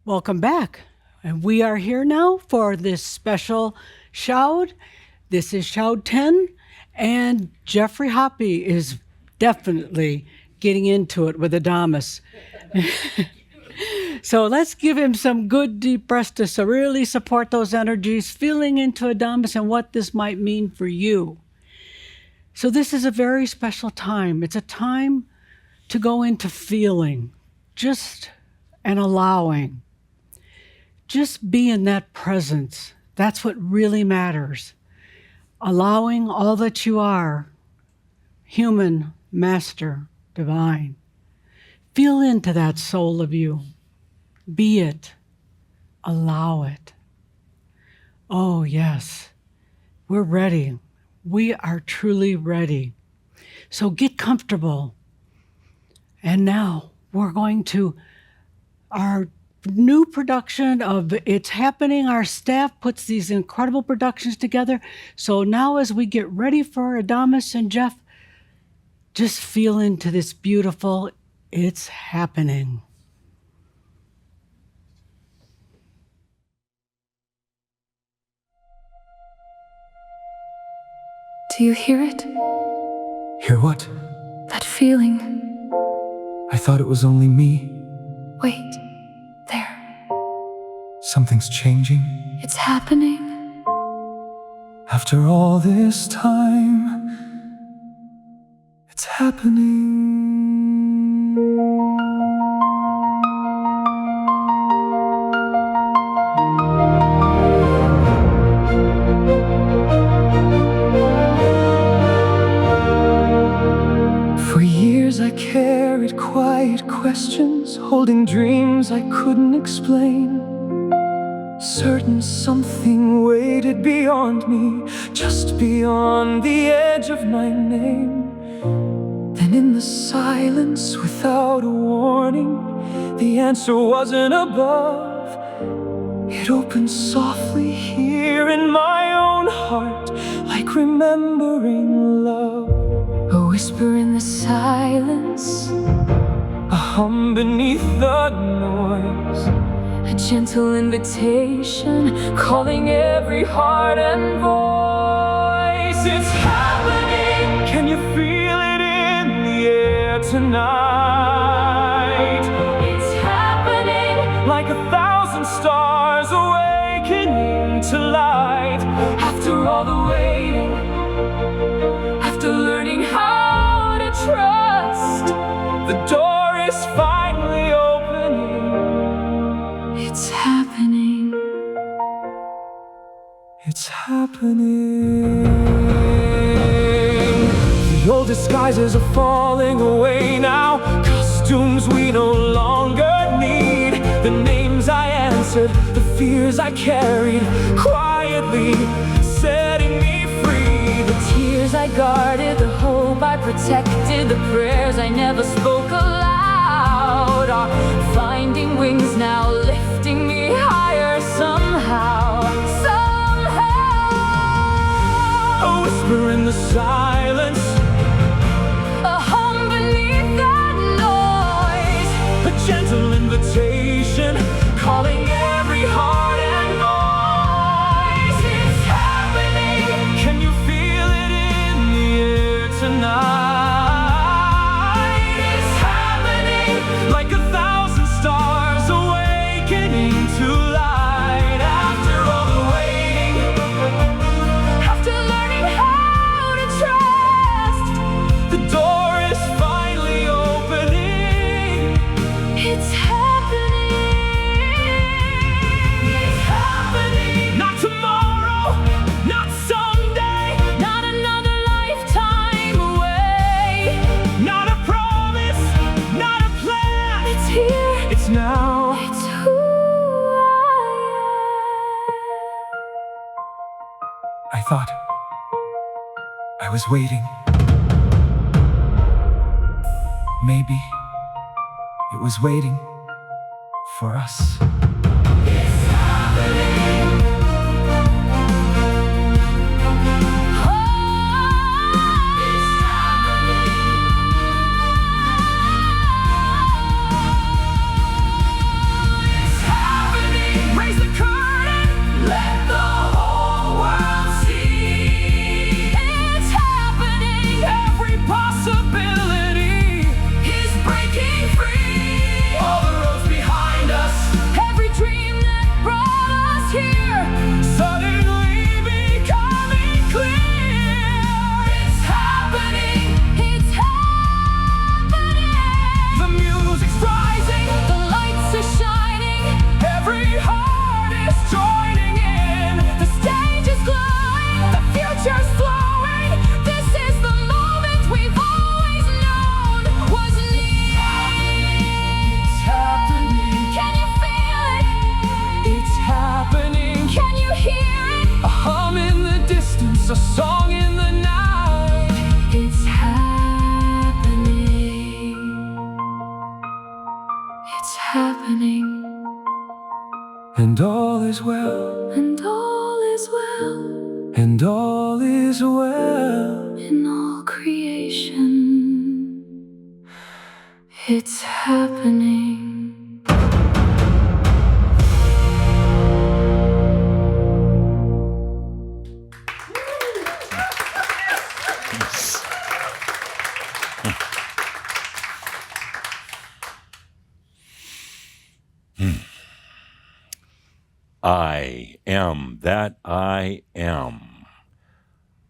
Welcome back. And we are here now for this special Shoud. This is Shoud 10, and Jeffrey Hoppy is definitely getting into it with Adamus. So let's give him some good deep breaths to really support those energies, feeling into Adamus and what this might mean for you. So this is a very special time. It's a time to go into feeling, just and allowing. Just be in that presence. That's what really matters. Allowing all that you are, human, master, divine. Feel into that soul of you. Be it. Allow it. Oh, yes. We're ready. We are truly ready. So get comfortable. And now we're going to our new production of It's Happening. Our staff puts these incredible productions together. So now as we get ready for Adamus and Jeff, just feel into this beautiful It's Happening. Do you hear it? Hear what? That feeling. I thought it was only me. Wait. There. Something's changing. It's happening. After all this time, it's happening. For years I carried quiet questions, holding dreams I couldn't explain. Certain something waited beyond me, just beyond the edge of my name. Then in the silence, without a warning, the answer wasn't above. It opened softly here in my own heart, like remembering love. A whisper in the silence, A hum beneath the noise, a gentle invitation, calling every heart and voice. it's happening. Can you feel it in the air tonight? It's happening. Like 1,000 stars awakening to light. After all the waiting, after learning how to trust, The door is finally opening. it's happening. It's happening. The old disguises are falling away now. Costumes we no longer need. The names I answered, the fears I carried, quietly setting me free. The tears I guarded, the hope I protected, the prayers I never spoke aloud are finding wings now, lifting me higher somehow. A whisper in the silence, A hum beneath that noise, a gentle invitation, calling every heart and voice. it's happening. Can you feel it in the air tonight? It's happening. Like 1,000 stars awakening to light. After all the waiting, After learning how to trust, the door is finally opening. it's happening. It's happening. Not tomorrow, not someday, Not another lifetime away. not a promise, not a plan. It's here. It's now. It's who I thought I was waiting. Maybe it was waiting for us. I am. happening, and all is well, and all is well and all is well. in all creation. It's happening. I am that I am,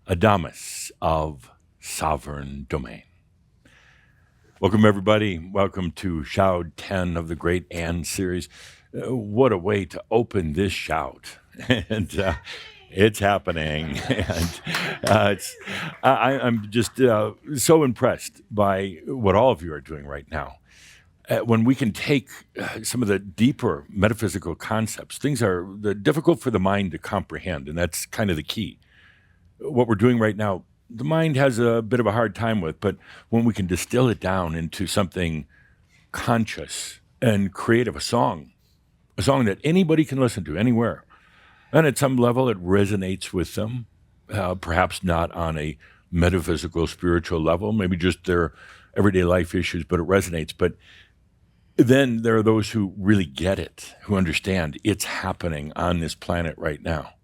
Adamus of Sovereign Domain. Welcome, everybody. Welcome to Shoud 10 of the Great And series. What a way to open this shout. And it's happening. And I'm just so impressed by what all of you are doing right now. When we can take some of the deeper metaphysical concepts, things are difficult for the mind to comprehend, and that's kind of the key. What we're doing right now, the mind has a bit of a hard time with, but when we can distill it down into something conscious and creative, a song that anybody can listen to anywhere, and at some level it resonates with them, perhaps not on a metaphysical, spiritual level, maybe just their everyday life issues, but it resonates. But then there are those who really get it, who understand it's happening on this planet right now.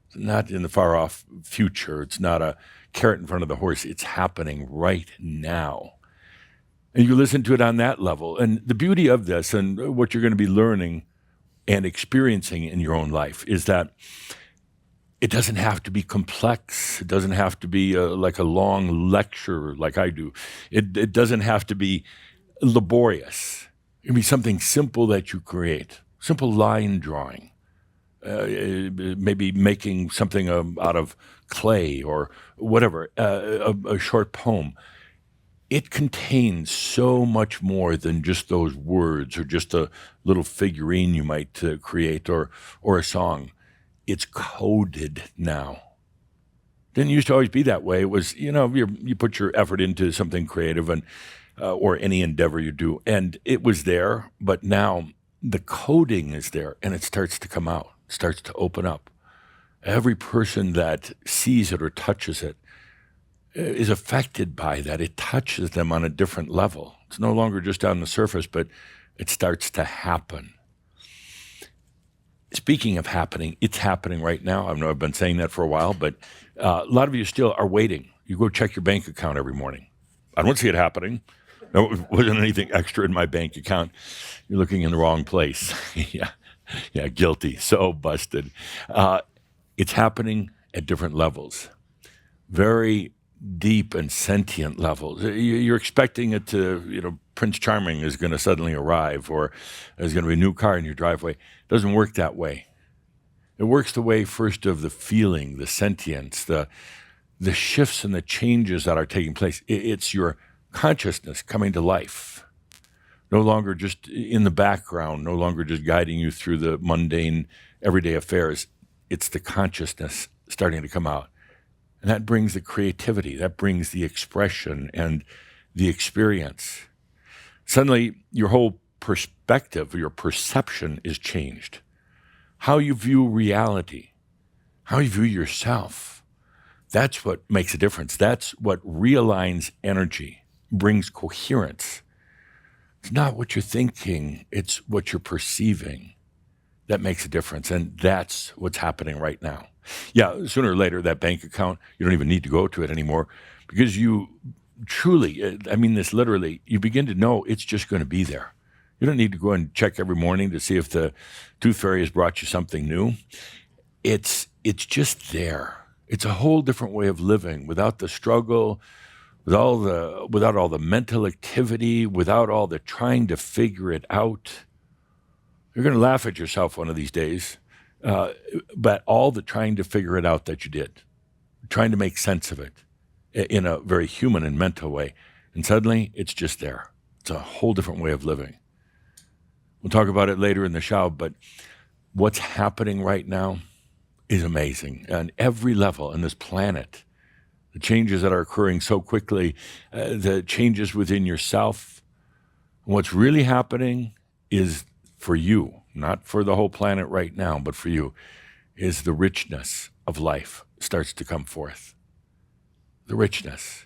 It's not in the far off future. It's not a carrot in front of the horse. It's happening right now. And you listen to it on that level. And the beauty of this and what you're going to be learning and experiencing in your own life is that it doesn't have to be complex. It doesn't have to be like a long lecture like I do. It doesn't have to be laborious. It can be something simple that you create, simple line drawing, maybe making something out of clay or whatever, a short poem. It contains so much more than just those words or just a little figurine you might create or a song. It's coded now. Didn't used to always be that way. It was, you put your effort into something creative and or any endeavor you do. And it was there, but now the coding is there and it starts to come out, starts to open up. Every person that sees it or touches it is affected by that. It touches them on a different level. It's no longer just on the surface, but it starts to happen. Speaking of happening, it's happening right now. I know I've been saying that for a while, but a lot of you still are waiting. You go check your bank account every morning. I don't see it happening. No, it wasn't anything extra in my bank account. You're looking in the wrong place. Yeah, guilty. So busted. It's happening at different levels, very deep and sentient levels. You're expecting it to, Prince Charming is going to suddenly arrive, or there's going to be a new car in your driveway. It doesn't work that way. It works the way first of the feeling, the sentience, the shifts and the changes that are taking place. It's your consciousness coming to life, no longer just in the background, no longer just guiding you through the mundane everyday affairs. It's the consciousness starting to come out. And that brings the creativity, that brings the expression and the experience. Suddenly, your whole perspective, your perception is changed. How you view reality, how you view yourself, that's what makes a difference. That's what realigns energy, brings coherence. It's not what you're thinking, it's what you're perceiving that makes a difference. And that's what's happening right now. Yeah, sooner or later, that bank account, you don't even need to go to it anymore because you truly, I mean this literally, you begin to know it's just going to be there. You don't need to go and check every morning to see if the tooth fairy has brought you something new. It's just there. It's a whole different way of living without the struggle, without all the mental activity, without all the trying to figure it out. You're going to laugh at yourself one of these days, but all the trying to figure it out that you did, trying to make sense of it in a very human and mental way, and suddenly it's just there. It's a whole different way of living. We'll talk about it later in the show, but what's happening right now is amazing on every level on this planet. The changes that are occurring so quickly, the changes within yourself. What's really happening is for you, not for the whole planet right now, but for you, is the richness of life starts to come forth. The richness,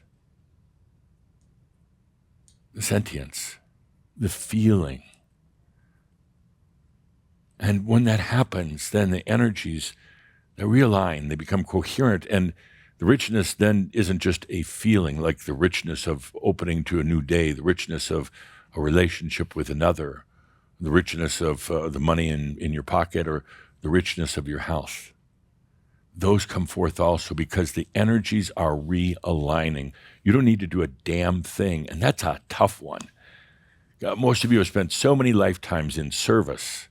the sentience, the feeling. And when that happens, then the energies, they realign, they become coherent, and the richness then isn't just a feeling, like the richness of opening to a new day, the richness of a relationship with another, the richness of the money in your pocket, or the richness of your health. Those come forth also because the energies are realigning. You don't need to do a damn thing, and that's a tough one. Most of you have spent so many lifetimes in service.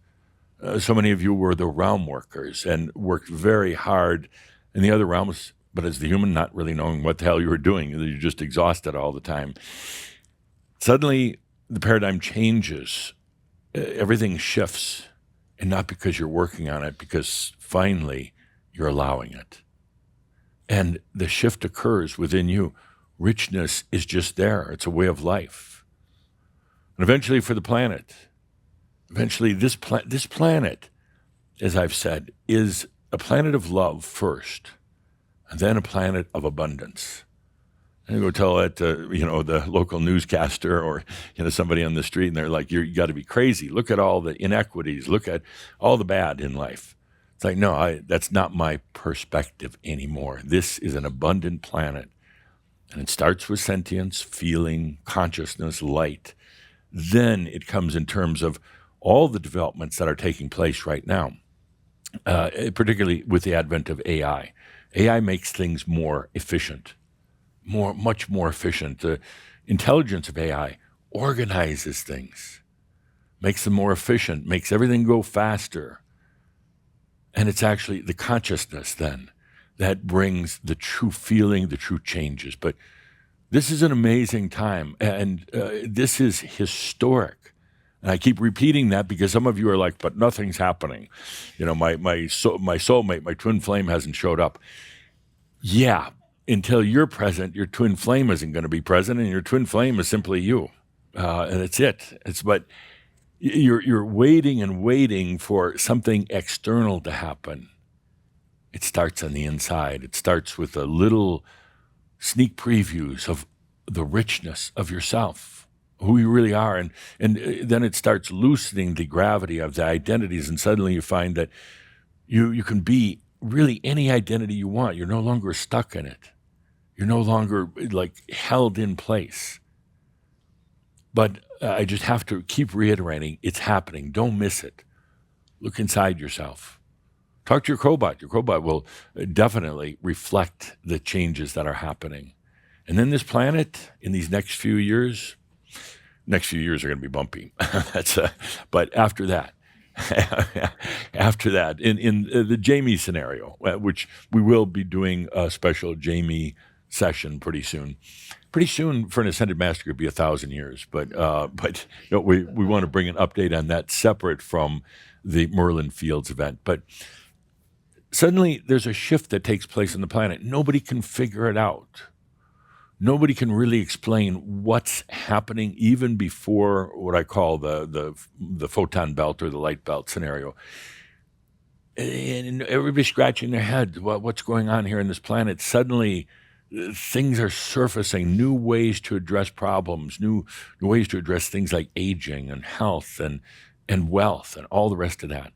So many of you were the realm workers and worked very hard in the other realms, but as the human, not really knowing what the hell you were doing. You're just exhausted all the time. Suddenly, the paradigm changes. Everything shifts, and not because you're working on it, because finally you're allowing it. And the shift occurs within you. Richness is just there. It's a way of life. And eventually for the planet, this planet, as I've said, is a planet of love first, and then a planet of abundance. And you go tell that to, the local newscaster or, somebody on the street, and they're like, you got to be crazy. Look at all the inequities. Look at all the bad in life. It's like, no, that's not my perspective anymore. This is an abundant planet. And it starts with sentience, feeling, consciousness, light. Then it comes in terms of all the developments that are taking place right now, particularly with the advent of AI. AI makes things more efficient, much more efficient. The intelligence of AI organizes things, makes them more efficient, makes everything go faster. And it's actually the consciousness then that brings the true feeling, the true changes. But this is an amazing time, and this is historic. And I keep repeating that because some of you are like, but nothing's happening. My soulmate, my twin flame hasn't showed up. Yeah, until you're present, your twin flame isn't going to be present, and your twin flame is simply you. And it's it. But you're waiting and waiting for something external to happen. It starts on the inside. It starts with a little sneak previews of the richness of yourself, who you really are. And then it starts loosening the gravity of the identities. And suddenly you find that you can be really any identity you want. You're no longer stuck in it. You're no longer like held in place. But I just have to keep reiterating, it's happening. Don't miss it. Look inside yourself. Talk to your cobot. Your cobot will definitely reflect the changes that are happening. And then this planet, in these next few years are going to be bumpy. But after that, in the Jamie scenario, which we will be doing a special Jamie session pretty soon. Pretty soon for an Ascended Master could be 1,000 years, but we want to bring an update on that separate from the Merlin Fields event. But suddenly there's a shift that takes place on the planet. Nobody can figure it out. Nobody can really explain what's happening even before what I call the photon belt or the light belt scenario. And everybody's scratching their head. What's going on here on this planet? Suddenly things are surfacing, new ways to address problems, new ways to address things like aging and health and wealth and all the rest of that.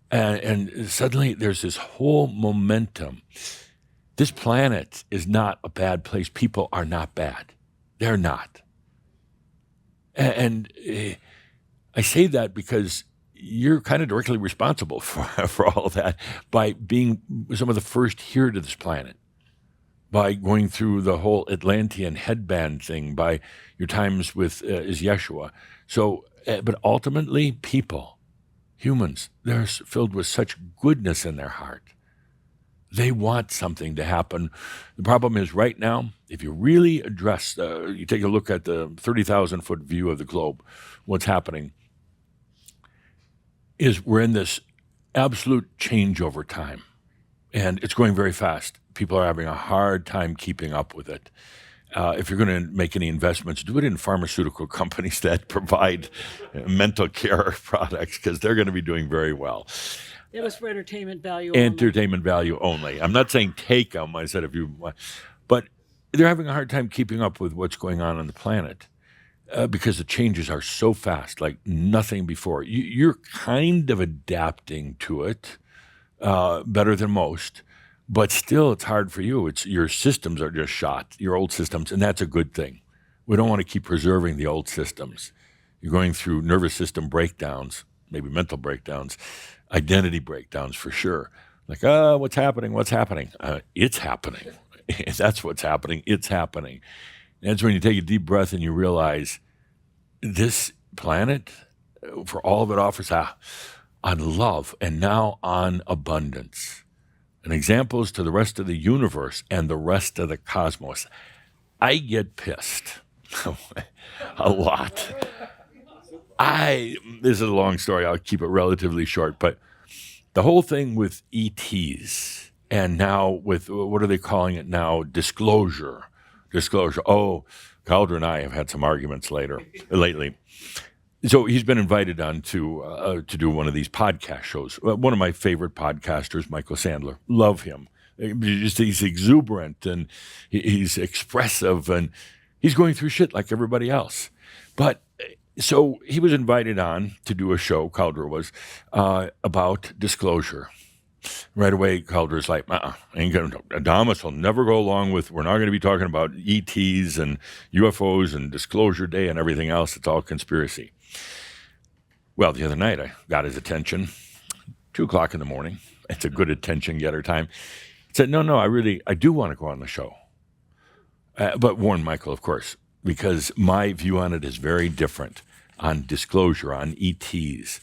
And suddenly there's this whole momentum. This planet is not a bad place. People are not bad. They're not. And I say that because you're kind of directly responsible for all of that by being some of the first here to this planet, by going through the whole Atlantean headband thing, by your times with is Yeshua. So, but ultimately, people, humans, they're filled with such goodness in their heart. They want something to happen. The problem is right now, if you really address, you take a look at the 30,000-foot view of the globe, what's happening is we're in this absolute changeover time, and it's going very fast. People are having a hard time keeping up with it. If you're going to make any investments, do it in pharmaceutical companies that provide mental care products, because they're going to be doing very well. It was for entertainment value only. Entertainment value only. I'm not saying take them. I said if you want. But they're having a hard time keeping up with what's going on the planet because the changes are so fast, like nothing before. You're kind of adapting to it better than most, but still it's hard for you. It's your systems are just shot, your old systems, and that's a good thing. We don't want to keep preserving the old systems. You're going through nervous system breakdowns, maybe mental breakdowns, identity breakdowns for sure. Like, what's happening? What's happening? It's happening. That's what's happening. It's happening. And that's when you take a deep breath and you realize this planet, for all of it offers on love and now on abundance. And examples to the rest of the universe and the rest of the cosmos. I get pissed a lot. This is a long story. I'll keep it relatively short, but the whole thing with ETs and now with, what are they calling it now? Disclosure. Oh, Calder and I have had some arguments lately. So he's been invited on to do one of these podcast shows. One of my favorite podcasters, Michael Sandler. Love him. He's exuberant and he's expressive and he's going through shit like everybody else. But so he was invited on to do a show, Calder was, about disclosure. Right away, Calder's like, Adamus will never go along with, we're not going to be talking about ETs and UFOs and Disclosure Day and everything else. It's all conspiracy. Well, the other night, I got his attention, 2 o'clock in the morning. It's a good attention getter time. He said, no, I do want to go on the show. But warn Michael, of course, because my view on it is very different on disclosure, on ETs.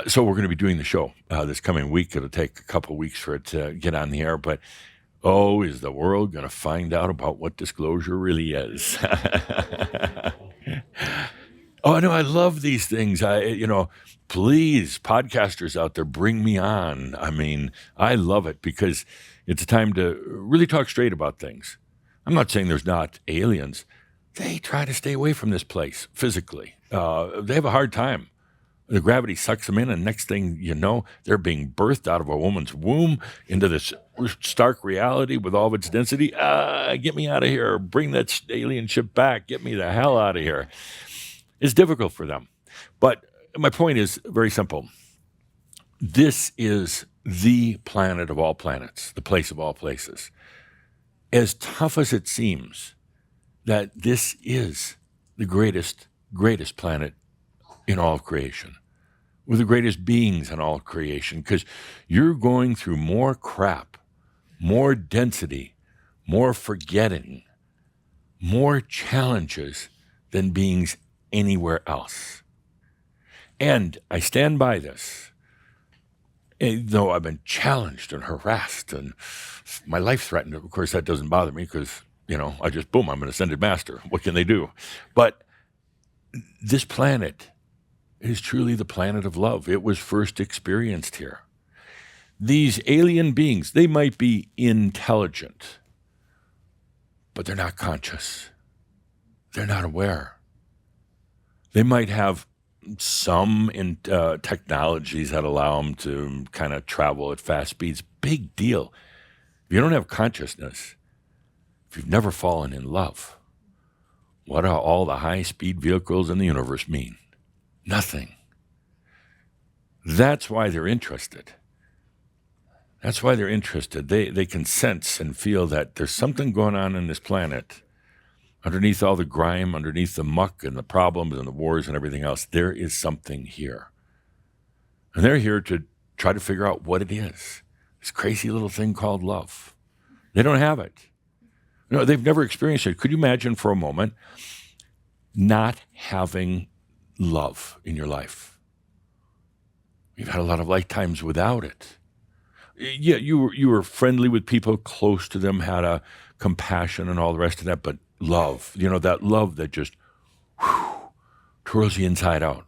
So we're going to be doing the show this coming week. It'll take a couple of weeks for it to get on the air. But, is the world going to find out about what disclosure really is? Oh, no, I love these things. Please, podcasters out there, bring me on. I mean, I love it because it's a time to really talk straight about things. I'm not saying there's not aliens. They try to stay away from this place physically. They have a hard time. The gravity sucks them in, and next thing you know, they're being birthed out of a woman's womb into this stark reality with all of its density. Get me out of here. Bring that alien ship back. Get me the hell out of here. It's difficult for them. But my point is very simple. This is the planet of all planets, the place of all places. As tough as it seems that this is the greatest planet in all of creation, with the greatest beings in all of creation, because you're going through more crap, more density, more forgetting, more challenges than beings anywhere else. And I stand by this, though I've been challenged and harassed and my life threatened. Of course, that doesn't bother me because, I just, I'm an ascended master. What can they do? But this planet is truly the planet of love. It was first experienced here. These alien beings, they might be intelligent, but they're not conscious. They're not aware. They might have some technologies that allow them to kind of travel at fast speeds. Big deal. If you don't have consciousness, if you've never fallen in love, what do all the high-speed vehicles in the universe mean? Nothing. That's why they're interested. They can sense and feel that there's something going on in this planet. Underneath all the grime, underneath the muck and the problems and the wars and everything else, there is something here. And they're here to try to figure out what it is. This crazy little thing called love. They don't have it. They've never experienced it. Could you imagine for a moment not having love in your life? You've had a lot of lifetimes without it. Yeah, you were friendly with people close to them, had a compassion and all the rest of that, but love, that love that just twirls you inside out.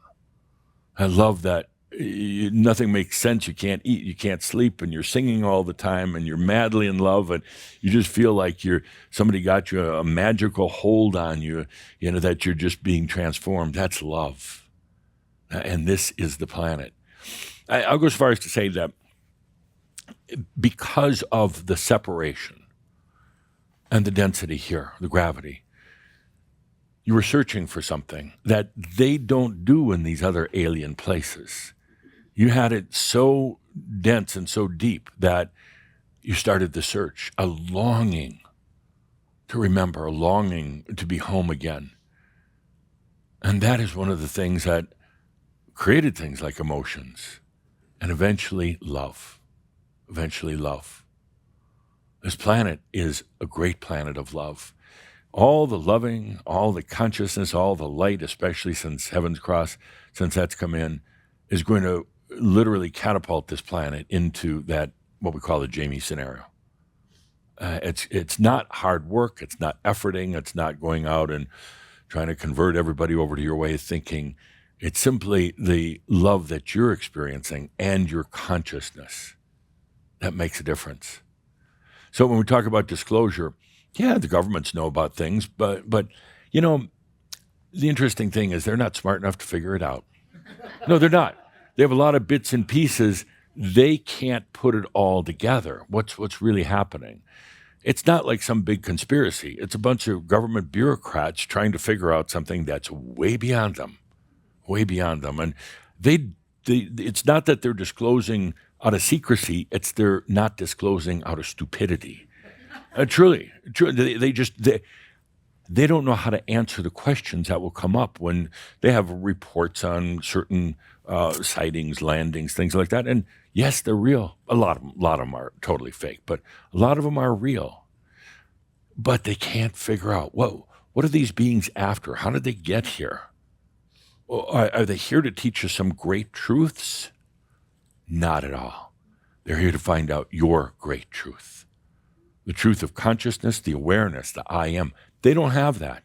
I love that Nothing makes sense. You can't eat, you can't sleep, and you're singing all the time, and you're madly in love, and you just feel like somebody got you a magical hold on you, that you're just being transformed. That's love. And this is the planet. I'll go as far as to say that because of the separation and the density here, the gravity, you were searching for something that they don't do in these other alien places. You had it so dense and so deep that you started the search, a longing to remember, a longing to be home again. And that is one of the things that created things like emotions and eventually love. Eventually love. This planet is a great planet of love. All the loving, all the consciousness, all the light, especially since Heaven's Cross, since that's come in, is going to literally catapult this planet into that, what we call the Jamie scenario. It's not hard work. It's not efforting. It's not going out and trying to convert everybody over to your way of thinking. It's simply the love that you're experiencing and your consciousness that makes a difference. So when we talk about disclosure, yeah, the governments know about things, but the interesting thing is they're not smart enough to figure it out. No, they're not. They have a lot of bits and pieces. They can't put it all together. What's really happening? It's not like some big conspiracy. It's a bunch of government bureaucrats trying to figure out something that's way beyond them. And it's not that they're disclosing out of secrecy. It's they're not disclosing out of stupidity. Truly, they don't know how to answer the questions that will come up when they have reports on certain sightings, landings, things like that. And yes, they're real. A lot of them are totally fake, but a lot of them are real. But they can't figure out, what are these beings after? How did they get here? Are they here to teach us some great truths? Not at all. They're here to find out your great truth. The truth of consciousness, the awareness, the I am. They don't have that.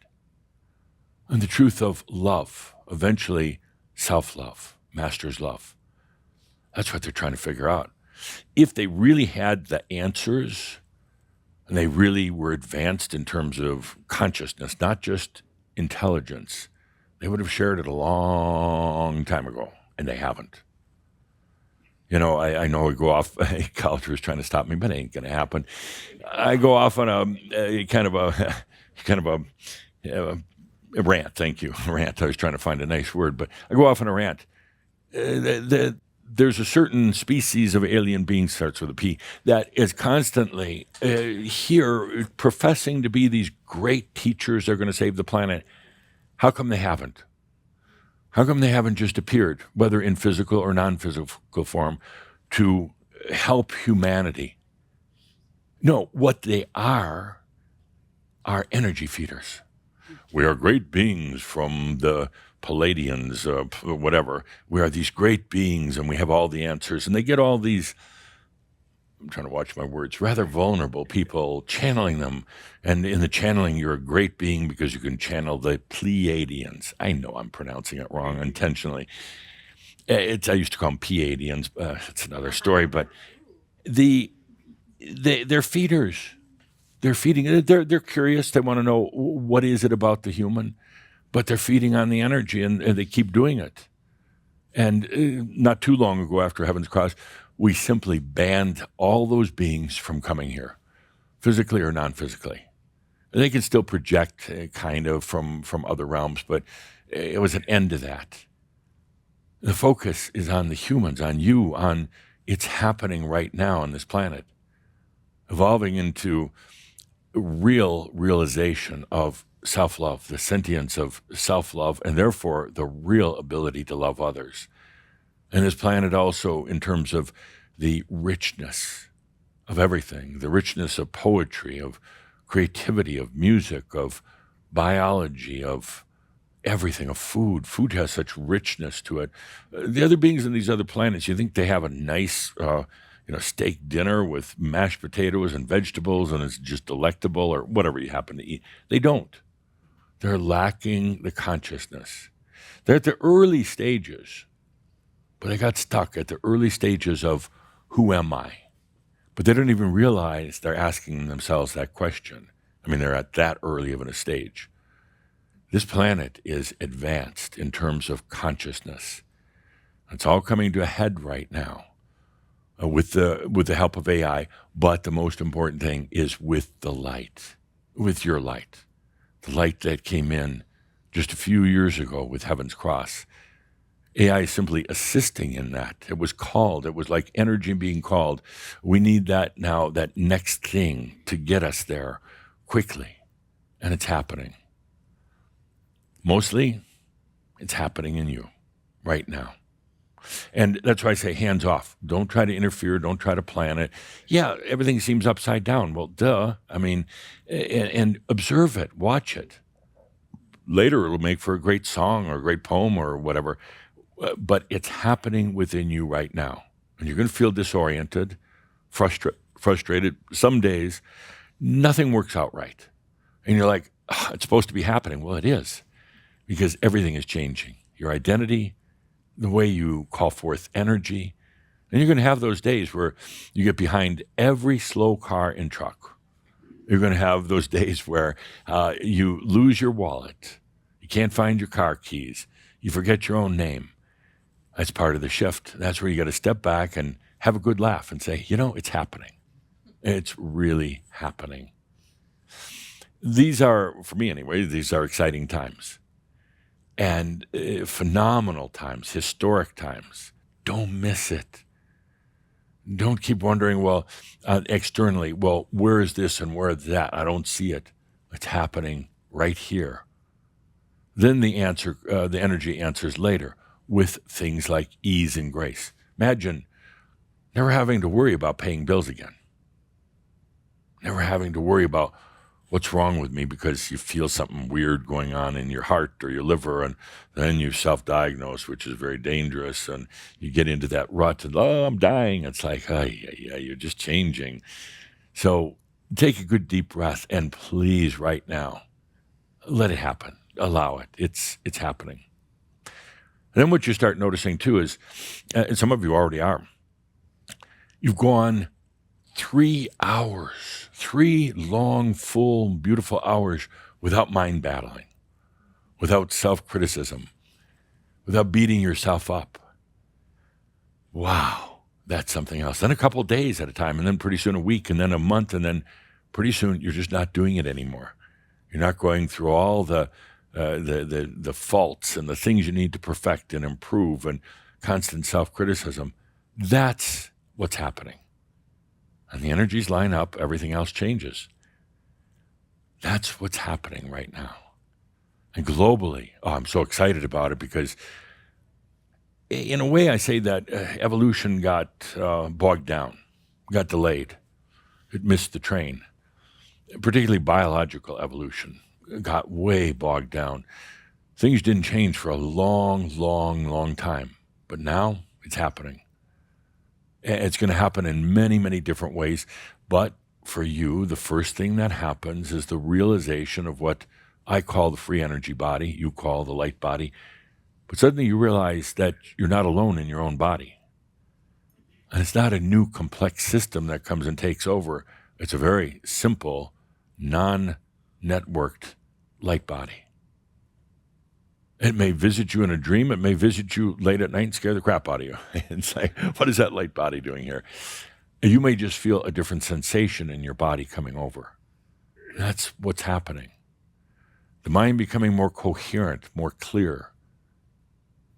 And the truth of love, eventually self-love, master's love. That's what they're trying to figure out. If they really had the answers, and they really were advanced in terms of consciousness, not just intelligence, they would have shared it a long time ago, and they haven't. I know I go off, Culture is trying to stop me, but it ain't going to happen. I go off on a kind of a rant. Thank you, rant. I was trying to find a nice word, but I go off on a rant. There's a certain species of alien being, starts with a P, that is constantly here professing to be these great teachers. They're going to save the planet. How come they haven't? How come they haven't just appeared, whether in physical or non-physical form, to help humanity? No, what they are energy feeders. We are great beings from the Palladians, whatever. We are these great beings, and we have all the answers. And they get all these, I'm trying to watch my words, rather vulnerable people channeling them. And in the channeling, you're a great being because you can channel the Pleiadians. I know I'm pronouncing it wrong intentionally. I used to call them Pleiadians. It's another story. But they're feeders. They're feeding. They're curious. They want to know, what is it about the human? But they're feeding on the energy, and they keep doing it. And not too long ago, after Heaven's Cross, we simply banned all those beings from coming here, physically or non-physically. They can still project kind of from other realms, but it was an end to that. The focus is on the humans, on you, on it's happening right now on this planet, evolving into real realization of self-love, the sentience of self-love, and therefore the real ability to love others. And this planet also, in terms of the richness of everything, the richness of poetry, of creativity, of music, of biology, of everything, of food. Food has such richness to it. The other beings on these other planets, you think they have a nice steak dinner with mashed potatoes and vegetables and it's just delectable or whatever you happen to eat. They don't. They're lacking the consciousness. They're at the early stages, but they got stuck at the early stages of who am I? But they don't even realize they're asking themselves that question. I mean, they're at that early of a stage. This planet is advanced in terms of consciousness. It's all coming to a head right now with the help of AI. But the most important thing is with the light, with your light, the light that came in just a few years ago with Heaven's Cross. AI is simply assisting in that. It was called. It was like energy being called. We need that now, that next thing to get us there quickly. And it's happening. Mostly, it's happening in you right now. And that's why I say hands off. Don't try to interfere. Don't try to plan it. Yeah, everything seems upside down. Well, duh. I mean, and observe it. Watch it. Later, it'll make for a great song or a great poem or whatever. But it's happening within you right now. And you're going to feel disoriented, frustrated. Some days, nothing works out right. And you're like, oh, it's supposed to be happening. Well, it is, because everything is changing. Your identity, the way you call forth energy. And you're going to have those days where you get behind every slow car and truck. You're going to have those days where you lose your wallet. You can't find your car keys. You forget your own name. That's part of the shift. That's where you got to step back and have a good laugh and say, it's happening. It's really happening. These are, for me anyway, these are exciting times. And phenomenal times, historic times. Don't miss it. Don't keep wondering, externally, where is this and where is that? I don't see it. It's happening right here. Then the energy answers later with things like ease and grace. Imagine never having to worry about paying bills again. Never having to worry about what's wrong with me because you feel something weird going on in your heart or your liver, and then you self-diagnose, which is very dangerous, and you get into that rut and, I'm dying. It's like, you're just changing. So take a good deep breath and please right now, let it happen. Allow it. It's happening. And then what you start noticing too is, and some of you already are, you've gone 3 hours, 3 long, full, beautiful hours without mind battling, without self-criticism, without beating yourself up. Wow, that's something else. Then a couple of days at a time, and then pretty soon a week, and then a month, and then pretty soon you're just not doing it anymore. You're not going through all the faults and the things you need to perfect and improve and constant self-criticism. That's what's happening. And the energies line up, everything else changes. That's what's happening right now. And globally, I'm so excited about it because in a way I say that evolution got bogged down, got delayed. It missed the train. Particularly biological evolution got way bogged down. Things didn't change for a long, long, long time. But now it's happening. It's going to happen in many, many different ways. But for you, the first thing that happens is the realization of what I call the free energy body, you call the light body. But suddenly you realize that you're not alone in your own body. And it's not a new complex system that comes and takes over. It's a very simple, non-networked light body. It may visit you in a dream. It may visit you late at night and scare the crap out of you and say, what is that light body doing here? And you may just feel a different sensation in your body coming over. That's what's happening. The mind becoming more coherent, more clear.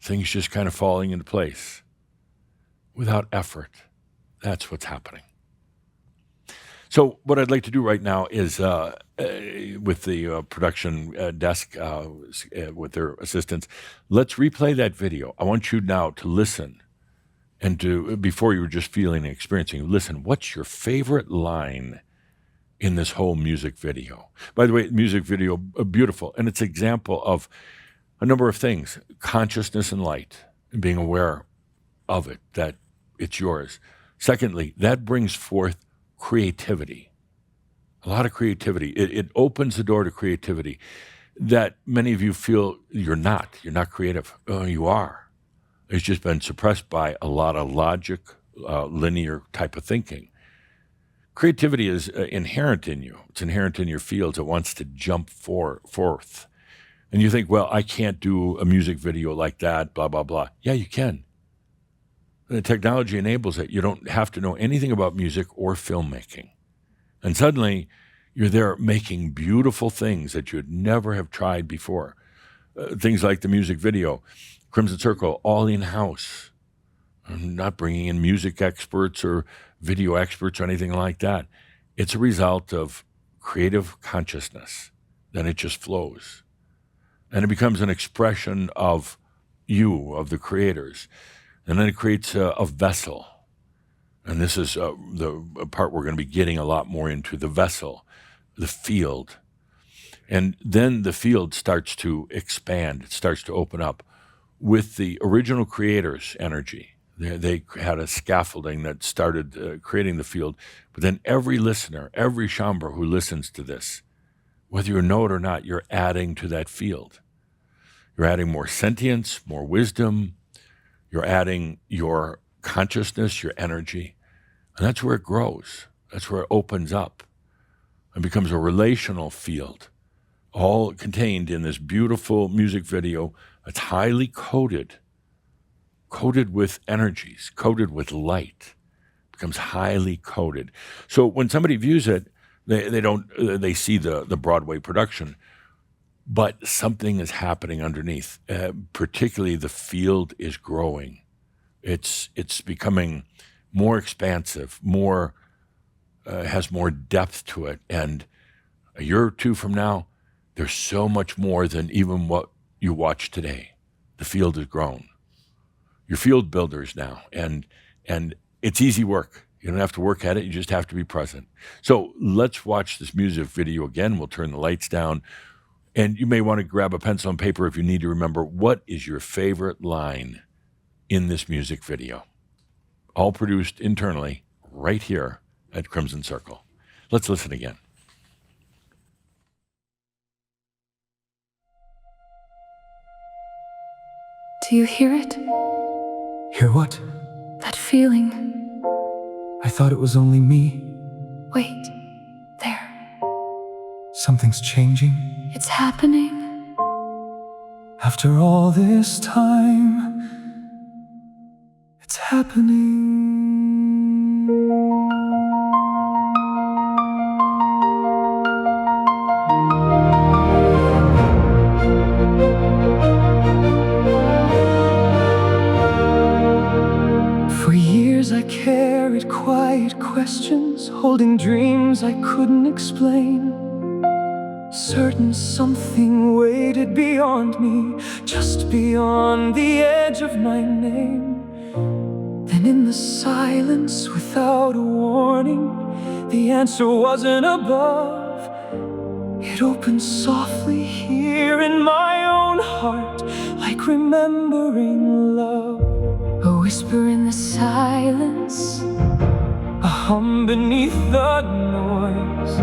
Things just kind of falling into place without effort. That's what's happening. So what I'd like to do right now is, with the production desk, with their assistants, let's replay that video. I want you now to listen and to, before you were just feeling and experiencing, listen, what's your favorite line in this whole music video? By the way, music video, beautiful, and it's an example of a number of things: consciousness and light, and being aware of it, that it's yours. Secondly, that brings forth creativity, a lot of creativity. It opens the door to creativity that many of you feel you're not creative. Oh, you are. It's just been suppressed by a lot of logic, linear type of thinking. Creativity is inherent in you. It's inherent in your fields. It wants to jump forth. And you think, well, I can't do a music video like that, blah, blah, blah. Yeah, you can. The technology enables it. You don't have to know anything about music or filmmaking. And suddenly, you're there making beautiful things that you'd never have tried before. Things like the music video, Crimson Circle, all in-house. I'm not bringing in music experts or video experts or anything like that. It's a result of creative consciousness. Then it just flows. And it becomes an expression of you, of the creators. And then it creates a vessel. And this is the part we're going to be getting a lot more into, the vessel, the field. And then the field starts to expand. It starts to open up with the original creators' energy. They had a scaffolding that started creating the field. But then every listener, every chambre who listens to this, whether you know it or not, you're adding to that field. You're adding more sentience, more wisdom. You're adding your consciousness, your energy. And that's where it grows. That's where it opens up and becomes a relational field, all contained in this beautiful music video. It's highly coded with energies, coded with light, becomes highly coded. So when somebody views it, they see the Broadway production, but something is happening underneath. Particularly the field is growing. It's becoming more expansive, has more depth to it. And a year or two from now, there's so much more than even what you watch today. The field has grown. You're field builders now, and it's easy work. You don't have to work at it. You just have to be present. So let's watch this music video again. We'll turn the lights down. And you may want to grab a pencil and paper if you need to remember what is your favorite line in this music video. All produced internally right here at Crimson Circle. Let's listen again. Do you hear it? Hear what? That feeling. I thought it was only me. Wait. There. Something's changing. It's happening. After all this time, it's happening. For years I carried quiet questions, holding dreams I couldn't explain. Certain something waited beyond me, just beyond the edge of my name. Then in the silence, without a warning, the answer wasn't above. It opened softly here in my own heart, like remembering love. A whisper in the silence, A hum beneath the noise,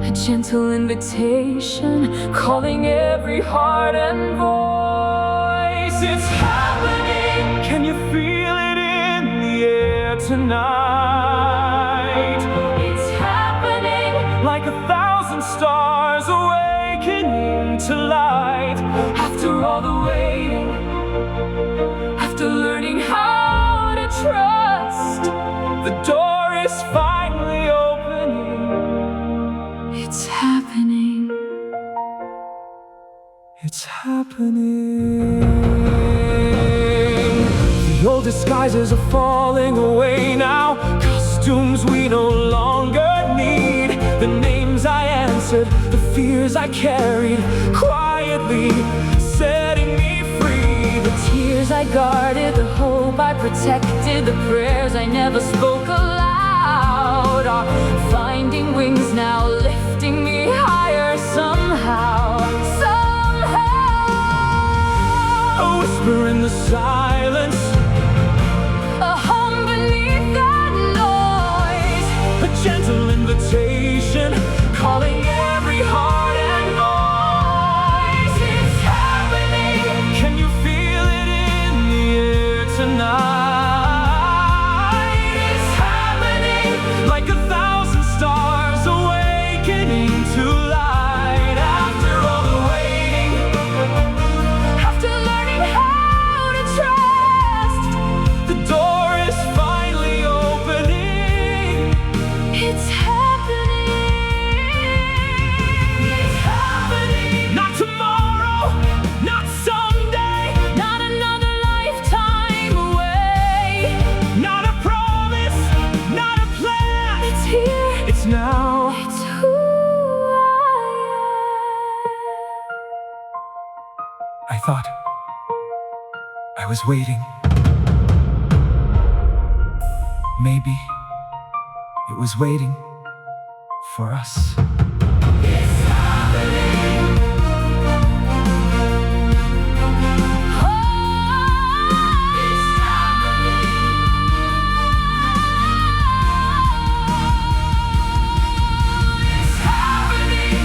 a gentle invitation, calling every heart and voice. it's happening. Can you feel it in the air tonight? It's happening. Like 1,000 stars awakening to light. After all the waiting, after learning how to trust, The door is finally opening. it's happening. It's happening. The old disguises are falling away now. Costumes we no longer need. The names I answered, the fears I carried, quietly setting me free. The tears I guarded, the hope I protected, the prayers I never spoke aloud are finding wings now, lifting me higher somehow. A whisper in the silence, A hum beneath that noise, a gentle invitation, calling every heart and voice. it's happening. Can you feel it in the air was waiting. Maybe it was waiting for us.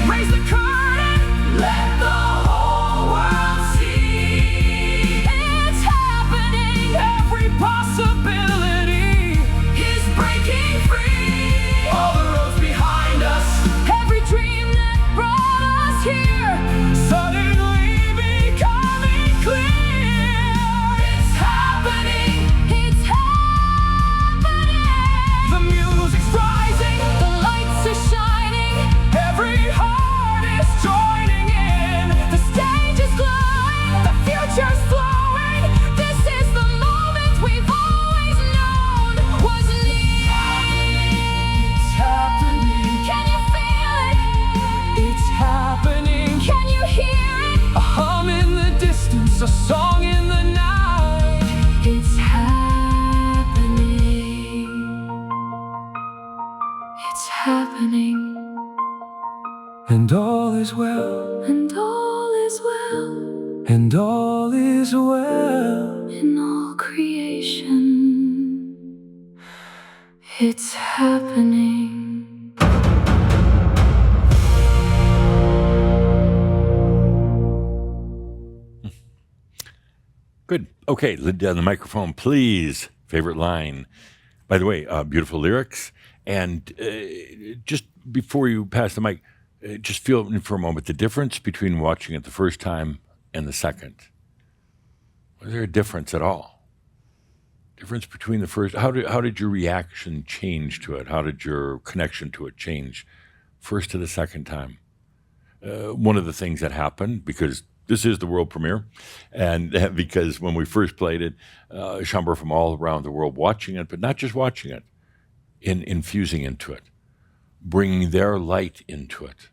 Raise the curtain, let the whole world see. It's happening, every possibility is breaking free. All the roads behind us, every dream that brought us here, suddenly becoming clear. It's happening, it's happening. The music's rising, the lights are shining, every heart is joining in. The stage is glowing, the future's flowing. This is the moment we've always known was near. It's happening. Can you feel it? It's happening. Can you hear it? A hum in the distance, a song in the night. It's happening. It's happening. And all is well, And all is well and all is well. in all creation. It's happening. Good. Okay, lid down the microphone, please. Favorite line. By the way, beautiful lyrics. And just before you pass the mic, just feel in for a moment the difference between watching it the first time and the second. Was there a difference at all? Difference between the first? How did your reaction change to it? How did your connection to it change first to the second time? One of the things that happened, because this is the world premiere, and because when we first played it, Chamber from all around the world watching it, but not just watching it, infusing into it, bringing their light into it,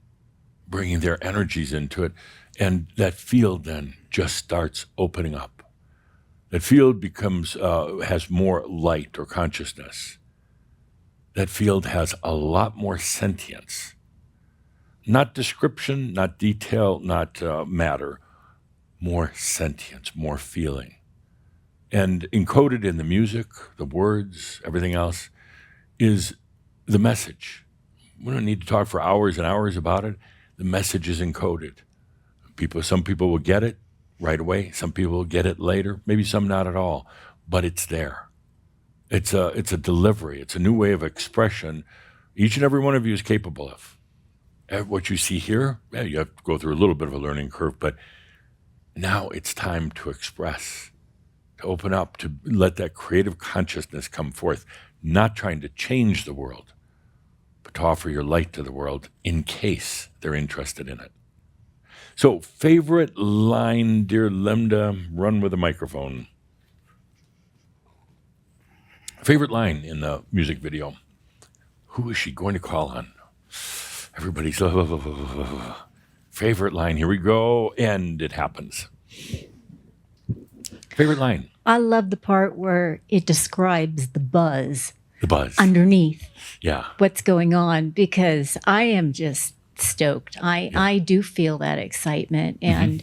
bringing their energies into it, and that field then just starts opening up. That field becomes has more light or consciousness. That field has a lot more sentience. Not description, not detail, not matter, more sentience, more feeling. And encoded in the music, the words, everything else, is the message. We don't need to talk for hours and hours about it. The message is encoded. Some people will get it right away. Some people will get it later. Maybe some not at all. But it's there. It's a delivery. It's a new way of expression. Each and every one of you is capable of. What you see here, you have to go through a little bit of a learning curve, but now it's time to express, to open up, to let that creative consciousness come forth, not trying to change the world, but to offer your light to the world in case they're interested in it. So, favorite line, dear Linda, run with a microphone. Favorite line in the music video. Who is she going to call on? Everybody's favorite line. Here we go. And it happens. Favorite line. I love the part where it describes the buzz The buzz. underneath Yeah. what's going on, because I am just stoked. I do feel that excitement, and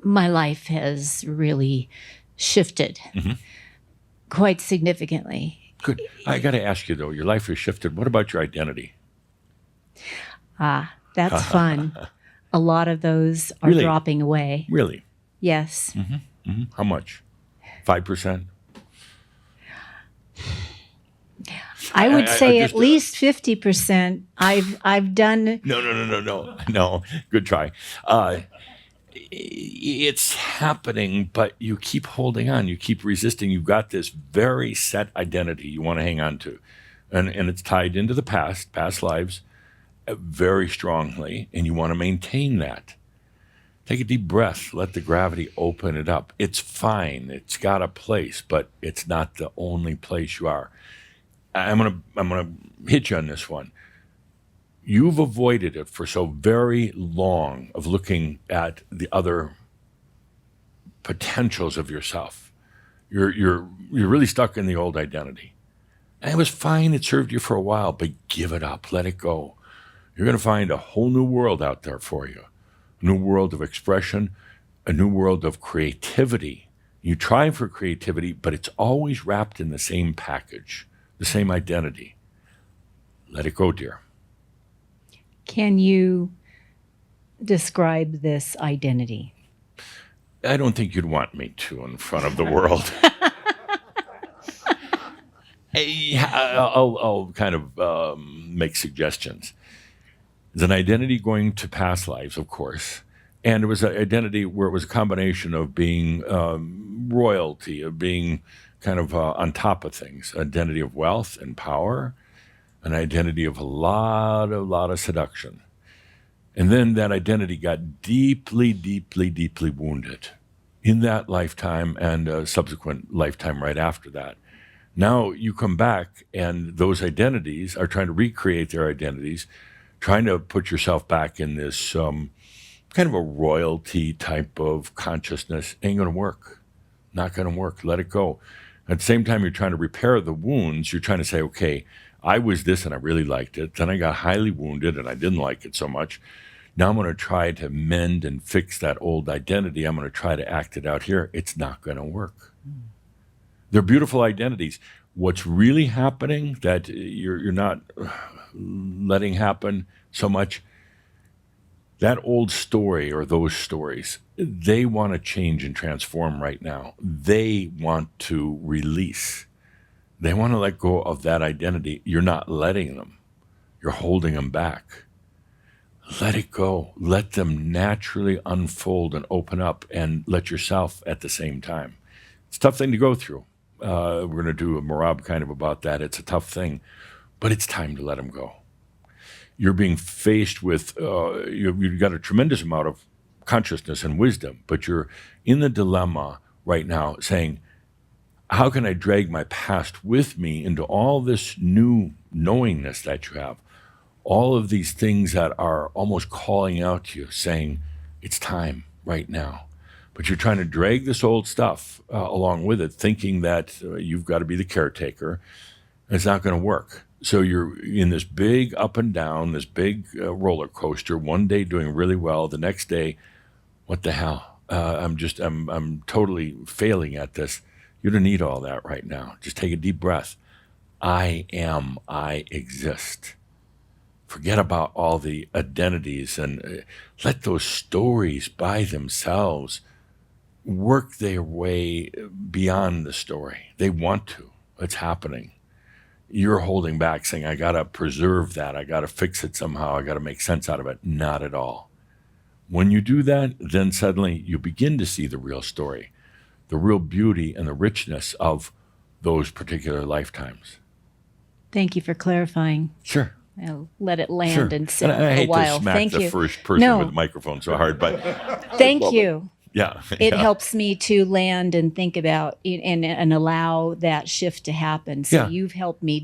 my life has really shifted quite significantly. Good. I got to ask you, though, your life has shifted. What about your identity? That's fun. A lot of those are Really? dropping away. Really? Yes. How much? 5%? I would say just, at least 50%. I've done. No. Good try. It's happening, but you keep holding on. You keep resisting. You've got this very set identity you want to hang on to. And it's tied into the past lives very strongly, and you want to maintain that. Take a deep breath. Let the gravity open it up. It's fine. It's got a place, but it's not the only place you are. I'm gonna hit you on this one. You've avoided it for so very long of looking at the other potentials of yourself. You're really stuck in the old identity. And it was fine. It served you for a while, but give it up. Let it go. You're going to find a whole new world out there for you. A new world of expression, a new world of creativity. You try for creativity, but it's always wrapped in the same package, the same identity. Let it go, dear. Can you describe this identity? I don't think you'd want me to in front of the world. I'll kind of make suggestions. There's an identity going to past lives, of course. And it was an identity where it was a combination of being royalty, of being kind of on top of things, identity of wealth and power, an identity of a lot of seduction. And then that identity got deeply, deeply, deeply wounded in that lifetime and a subsequent lifetime right after that. Now you come back and those identities are trying to recreate their identities, trying to put yourself back in this kind of a royalty type of consciousness. Ain't going to work. Not going to work. Let it go. At the same time, you're trying to repair the wounds. You're trying to say, okay, I was this and I really liked it. Then I got highly wounded and I didn't like it so much. Now I'm going to try to mend and fix that old identity. I'm going to try to act it out here. It's not going to work. They're beautiful identities. What's really happening that you're not letting happen so much, that old story or those stories, they want to change and transform right now. They want to release. They want to let go of that identity. You're not letting them. You're holding them back. Let it go. Let them naturally unfold and open up and let yourself at the same time. It's a tough thing to go through. We're going to do a Marab kind of about that. It's a tough thing, but it's time to let them go. You're being faced with, you've got a tremendous amount of consciousness and wisdom, but you're in the dilemma right now saying, how can I drag my past with me into all this new knowingness that you have? All of these things that are almost calling out to you, saying, it's time right now. But you're trying to drag this old stuff along with it, thinking that you've got to be the caretaker. It's not going to work. So you're in this big up and down, this big roller coaster, one day doing really well, the next day, what the hell? I'm totally failing at this. You don't need all that right now. Just take a deep breath. I exist. Forget about all the identities and let those stories by themselves work their way beyond the story. They want to. It's happening. You're holding back saying, I got to preserve that. I got to fix it somehow. I got to make sense out of it. Not at all. When you do that, then suddenly you begin to see the real story, the real beauty and the richness of those particular lifetimes. Thank you for clarifying. Sure. I'll let it land and sit And I for a hate while. to smack Thank the you. first person No. with the microphone so hard, but Thank you. yeah. It yeah. helps me to land and think about and allow that shift to happen. So Yeah. you've helped me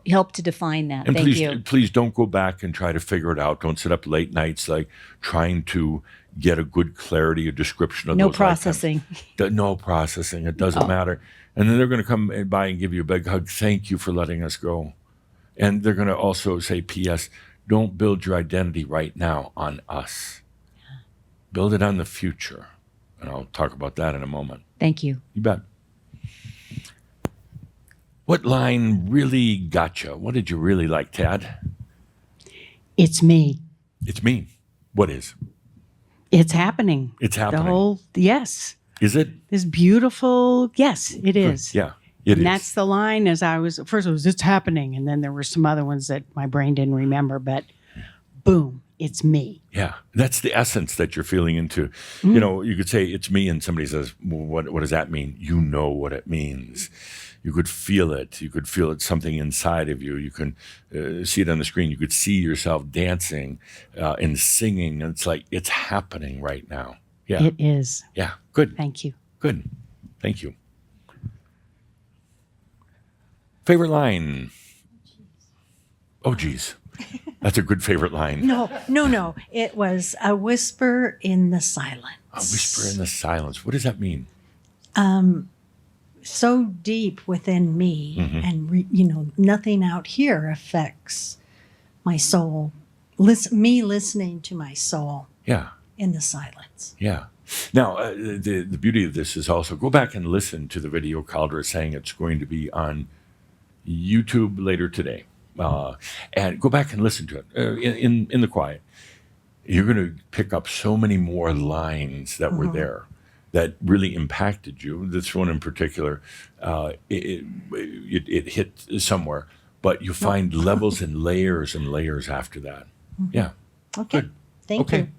help to define that. And Thank please, you. please don't go back and try to figure it out. Don't sit up late nights like trying to get a good clarity, a description of No those processing. lifetimes. No processing. It doesn't matter. And then they're going to come by and give you a big hug. Thank you for letting us go. And they're going to also say, P.S., don't build your identity right now on us. Build it on the future. And I'll talk about that in a moment. Thank you. You bet. What line really got you? What did you really like, Tad? It's me. It's me. What is? It's happening. It's The happening. whole, yes. Is it? This beautiful, yes, it is. Yeah, it And is. that's the line as I was, first it was, it's happening. And then there were some other ones that my brain didn't remember, but boom, it's me. Yeah, that's the essence that you're feeling into. You know, you could say it's me, and somebody says, well, what does that mean? You know what it means. You could feel it. You could feel it something inside of you. You can see it on the screen. You could see yourself dancing and singing. And it's like, it's happening right now. Yeah. It is. Yeah. Good. Thank you. Good. Thank you. Favorite line? Oh, geez. That's a good favorite line. No. It was a whisper in the silence. A whisper in the silence. What does that mean? So deep within me, and nothing out here affects my soul. Me listening to my soul Yeah. in the silence. Yeah. Now, the beauty of this is also go back and listen to the video Caldera is saying it's going to be on YouTube later today. And go back and listen to it in the quiet. You're going to pick up so many more lines that were there that really impacted you. This one in particular, it hit somewhere, but you find levels and layers after that. Yeah. Okay. Good. Thank Okay.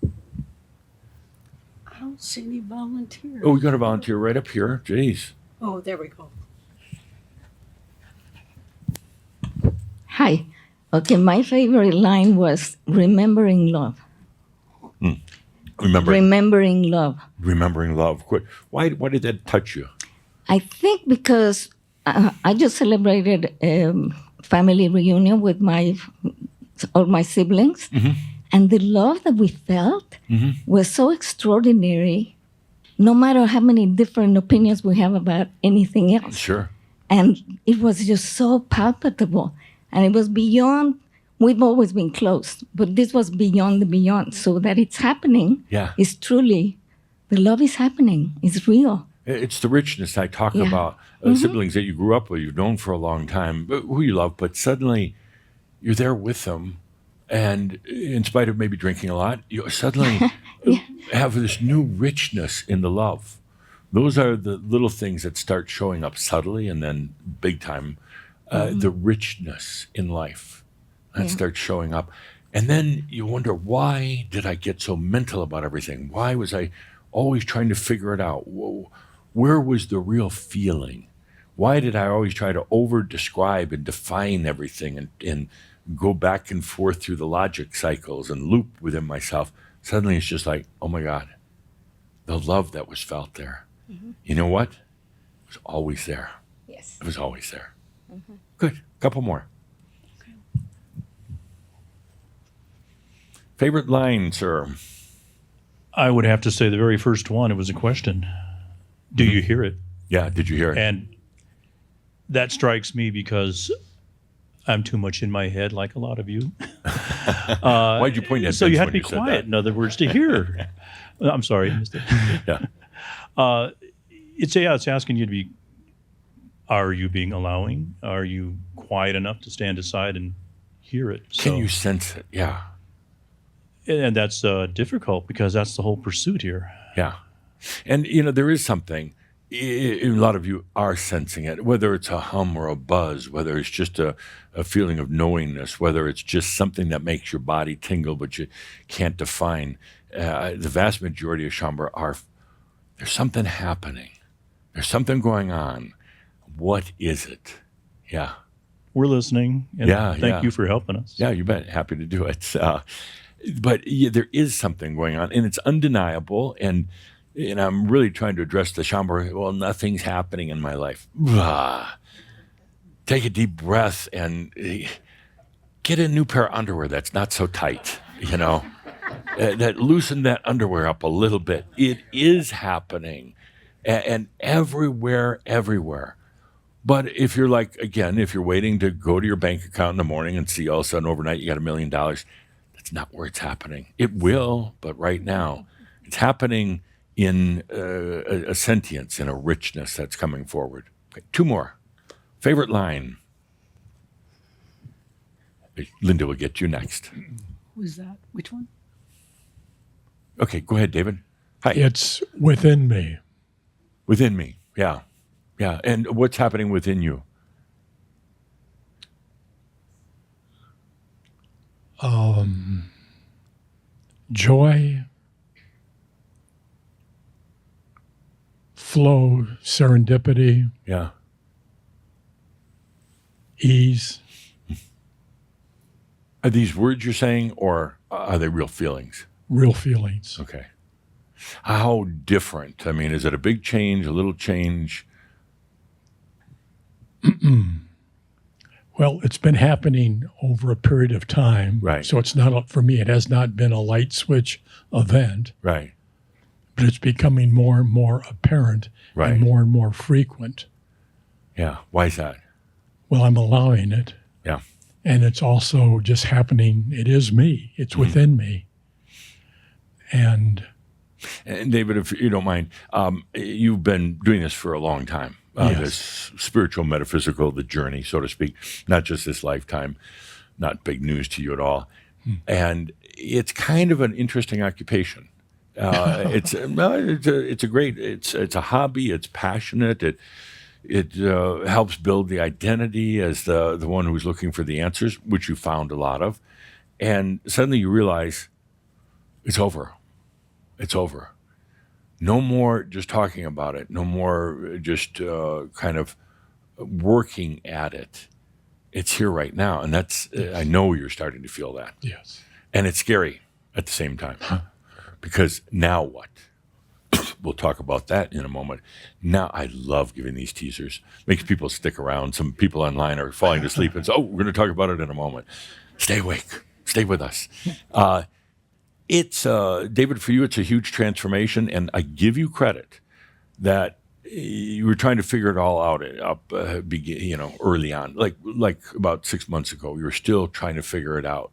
you. I don't see any volunteers. Oh, we got a volunteer right up here. Jeez. Oh, there we go. Hi. Okay, my favorite line was remembering love. Remembering love. Remembering love. Why did that touch you? I think because I just celebrated a family reunion with all my siblings, and the love that we felt was so extraordinary, no matter how many different opinions we have about anything else. Sure. And it was just so palpable. And it was beyond, we've always been close, but this was beyond the beyond. So that it's happening is truly, the love is happening. It's real. It's the richness I talk about. Siblings that you grew up with, you've known for a long time, who you love, but suddenly you're there with them. And in spite of maybe drinking a lot, you suddenly have this new richness in the love. Those are the little things that start showing up subtly and then big time. The richness in life that starts showing up. And then you wonder, why did I get so mental about everything? Why was I always trying to figure it out? Where was the real feeling? Why did I always try to over-describe and define everything and go back and forth through the logic cycles and loop within myself? Suddenly it's just like, oh my God, the love that was felt there. You know what? It was always there. Yes. It was always there. Good. Couple more. Favorite line, sir? I would have to say the very first one, it was a question. Do you hear it? Yeah, did you hear it? And that strikes me because I'm too much in my head, like a lot of you. Why'd you point at So Vince you have when to be said quiet, that? in other words, to hear. I'm sorry. I missed it. Yeah. It's asking you to be, are you being allowing? Are you quiet enough to stand aside and hear it? Can you sense it? Yeah. And that's difficult because that's the whole pursuit here. Yeah. And, there is something, a lot of you are sensing it, whether it's a hum or a buzz, whether it's just a feeling of knowingness, whether it's just something that makes your body tingle, but you can't define. The vast majority of Shambhala there's something happening. There's something going on. What is it? Yeah. We're listening. And thank you for helping us. Yeah, you bet. Happy to do it. But there is something going on, and it's undeniable. And I'm really trying to address the Shambhala. Well, nothing's happening in my life. Take a deep breath and get a new pair of underwear that's not so tight, that loosen that underwear up a little bit. It is happening, and everywhere. But if you're if you're waiting to go to your bank account in the morning and see all of a sudden overnight you got $1 million, that's not where it's happening. It will, but right now it's happening in a sentience, in a richness that's coming forward. Okay, 2 more. Favorite line? Linda will get you next. Who's that? Which one? Okay, go ahead, David. Hi. It's within me. Within me, yeah. Yeah, and what's happening within you? Joy, flow, serendipity, Yeah. ease. Are these words you're saying, or are they real feelings? Real feelings. Okay. How different? I mean, is it a big change, a little change? Well, it's been happening over a period of time. Right. So it's not, for me, it has not been a light switch event. Right. but it's becoming more and more apparent Right. and more frequent. Yeah. Why is that? Well, I'm allowing it. Yeah. And it's also just happening. It is me. It's within me. And David, if you don't mind, you've been doing this for a long time. Yes. This spiritual, metaphysical, the journey, so to speak, not just this lifetime, not big news to you at all. And it's kind of an interesting occupation. It's a hobby. It's passionate. It helps build the identity as the one who's looking for the answers, which you found a lot of. And suddenly you realize it's over. It's over. No more just talking about it. No more just kind of working at it. It's here right now. And that's, I know you're starting to feel that. yes. And it's scary at the same time. Because now what? We'll talk about that in a moment. Now, I love giving these teasers. Makes people stick around. Some people online are falling asleep and say, oh, we're going to talk about it in a moment. Stay awake. Stay with us. It's David, for you, it's a huge transformation, and I give you credit that you were trying to figure it all out early on, like about 6 months ago. You were still trying to figure it out,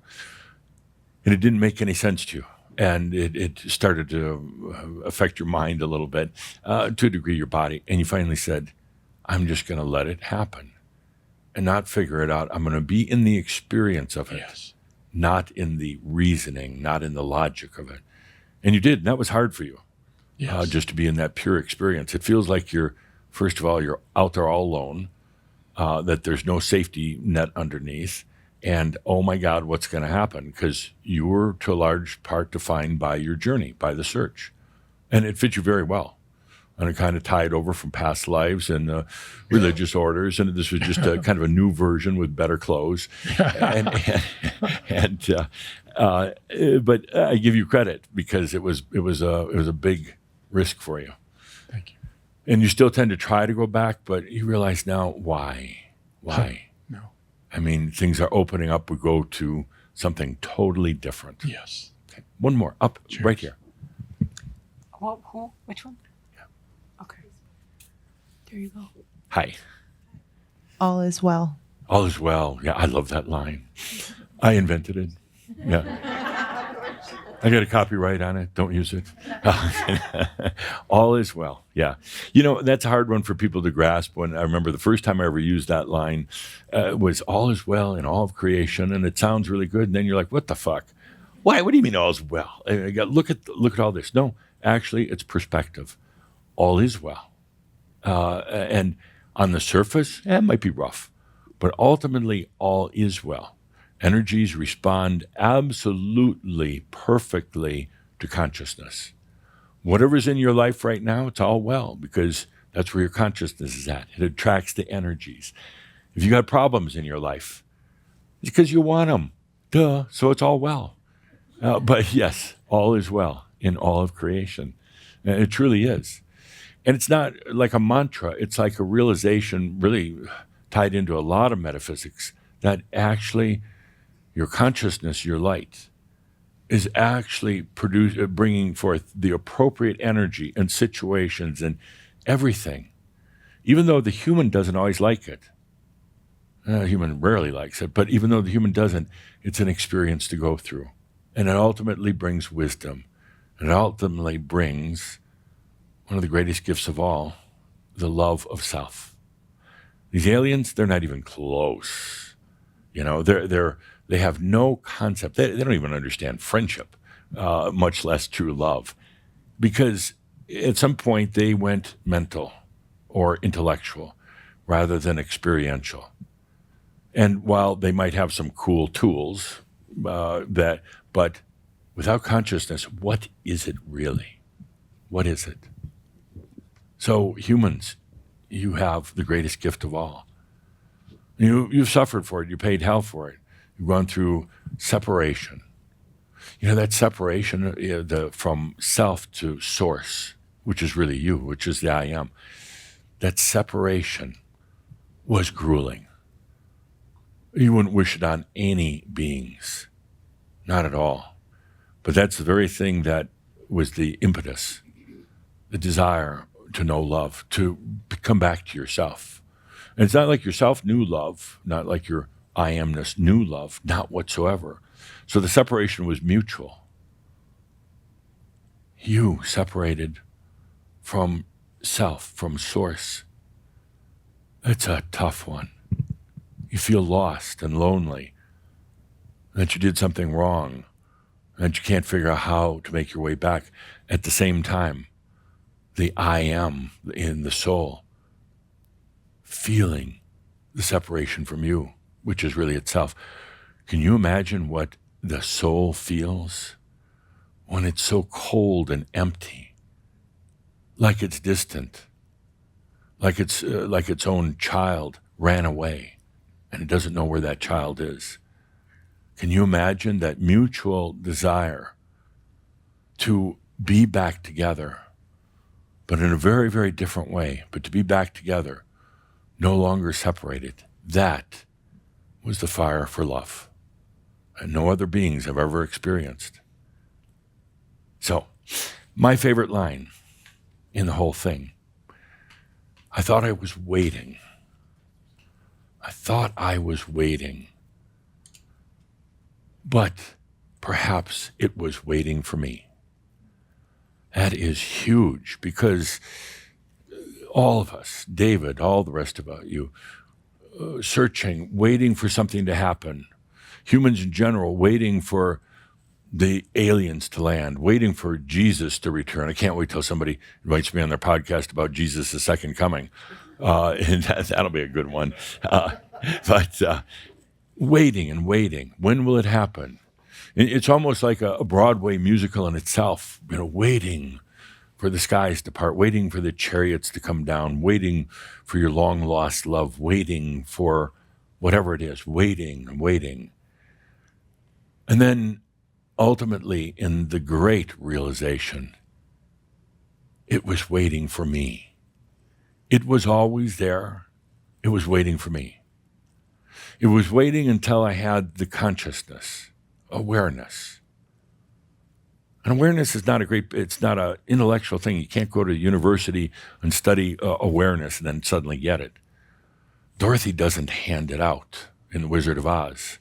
and it didn't make any sense to you, and it started to affect your mind a little bit, to a degree, your body, and you finally said, "I'm just going to let it happen, and not figure it out. I'm going to be in the experience of it." Yes. Not in the reasoning, not in the logic of it. And you did, and that was hard for you, Yes. just to be in that pure experience. It feels like first of all, you're out there all alone, that there's no safety net underneath, and oh my God, what's going to happen? Because you were, to a large part, defined by your journey, by the search. And it fit you very well. And it kind of tied over from past lives and religious orders, and this was just a kind of a new version with better clothes. But I give you credit because it was a big risk for you. Thank you. And you still tend to try to go back, but you realize now why? No. I mean, things are opening up. We go to something totally different. Yes. Okay. One more up right here. Which one? Okay. There you go. Hi. All is well. All is well. Yeah, I love that line. I invented it. Yeah. I got a copyright on it. Don't use it. All is well. Yeah. You know, that's a hard one for people to grasp. When I remember the first time I ever used that line was all is well in all of creation. And it sounds really good. And then you're like, what the fuck? Why? What do you mean all is well? Look at all this. No, actually, it's perspective. All is well. And on the surface, it might be rough, but ultimately all is well. Energies respond absolutely perfectly to consciousness. Whatever's in your life right now, it's all well because that's where your consciousness is at. It attracts the energies. If you got problems in your life, it's because you want them. Duh. So it's all well. But yes, all is well in all of creation. It truly is. And it's not like a mantra. It's like a realization really tied into a lot of metaphysics that actually your consciousness, your light, is actually bringing forth the appropriate energy and situations and everything. Even though the human doesn't always like it. The human rarely likes it. But even though the human doesn't, it's an experience to go through. And it ultimately brings wisdom. And it ultimately brings one of the greatest gifts of all, the love of self. These aliens, they're not even close. You know, they have no concept. They don't even understand friendship, much less true love. Because at some point they went mental or intellectual rather than experiential. And while they might have some cool tools, but without consciousness, what is it really? What is it? So humans, you have the greatest gift of all. You've suffered for it. You paid hell for it. You've gone through separation. You know, that separation from self to source, which is really you, which is the I am. That separation was grueling. You wouldn't wish it on any beings. Not at all. But that's the very thing that was the impetus the desire to know love, to come back to yourself. And it's not like yourself knew love, not like your I amness knew love, not whatsoever. So the separation was mutual. You separated from self, from source. It's a tough one. You feel lost and lonely, that you did something wrong, that you can't figure out how to make your way back. At the same time, the I am in the soul, feeling the separation from you, which is really itself. Can you imagine what the soul feels when it's so cold and empty, like it's distant, like its own child ran away and it doesn't know where that child is? Can you imagine that mutual desire to be back together, but in a very, very different way, but to be back together, no longer separated? That was the fire for love, and no other beings have ever experienced. So, my favorite line in the whole thing, I thought I was waiting. I thought I was waiting. But perhaps it was waiting for me. That is huge, because all of us, David, all the rest of you, searching, waiting for something to happen. Humans in general, waiting for the aliens to land, waiting for Jesus to return. I can't wait till somebody invites me on their podcast about Jesus' second coming. And that'll be a good one. But waiting and waiting. When will it happen? It's almost like a Broadway musical in itself, waiting for the skies to part, waiting for the chariots to come down, waiting for your long-lost love, waiting for whatever it is, waiting and waiting. And then ultimately, in the great realization, it was waiting for me. It was always there. It was waiting for me. It was waiting until I had the consciousness, awareness. And awareness is not it's not an intellectual thing. You can't go to university and study awareness and then suddenly get it. Dorothy doesn't hand it out in The Wizard of Oz.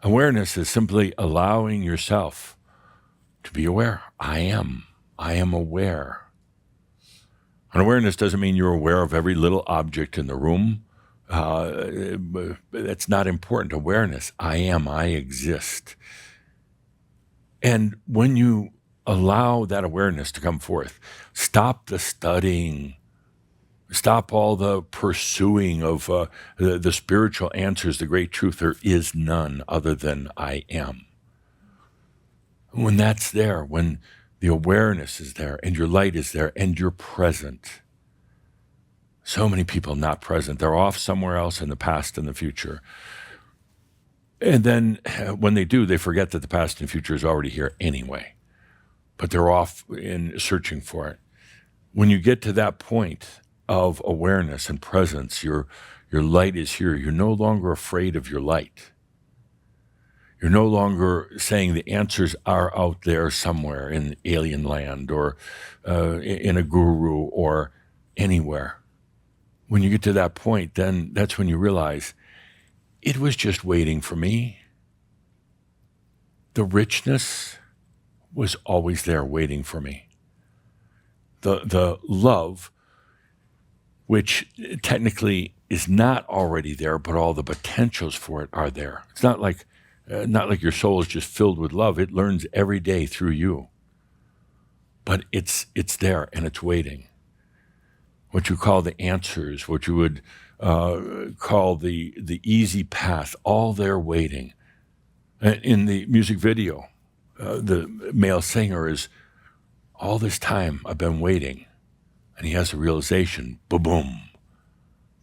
Awareness is simply allowing yourself to be aware. I am aware. And awareness doesn't mean you're aware of every little object in the room. That's not important. Awareness, I exist. And when you allow that awareness to come forth, stop the studying, stop all the pursuing of the spiritual answers, the great truth. There is none other than I am. When that's there, when the awareness is there and your light is there and you're present. So many people not present. They're off somewhere else in the past and the future. And then when they do, they forget that the past and future is already here anyway. But they're off in searching for it. When you get to that point of awareness and presence, your light is here. You're no longer afraid of your light. You're no longer saying the answers are out there somewhere in alien land or in a guru or anywhere. When you get to that point, then that's when you realize it was just waiting for me. The richness was always there waiting for me. The love, which technically is not already there, but all the potentials for it are there. It's not like your soul is just filled with love. It learns every day through you. But it's there and it's waiting. What you call the answers, what you would call the easy path, all there waiting. In the music video, the male singer is, all this time I've been waiting. And he has a realization, boom.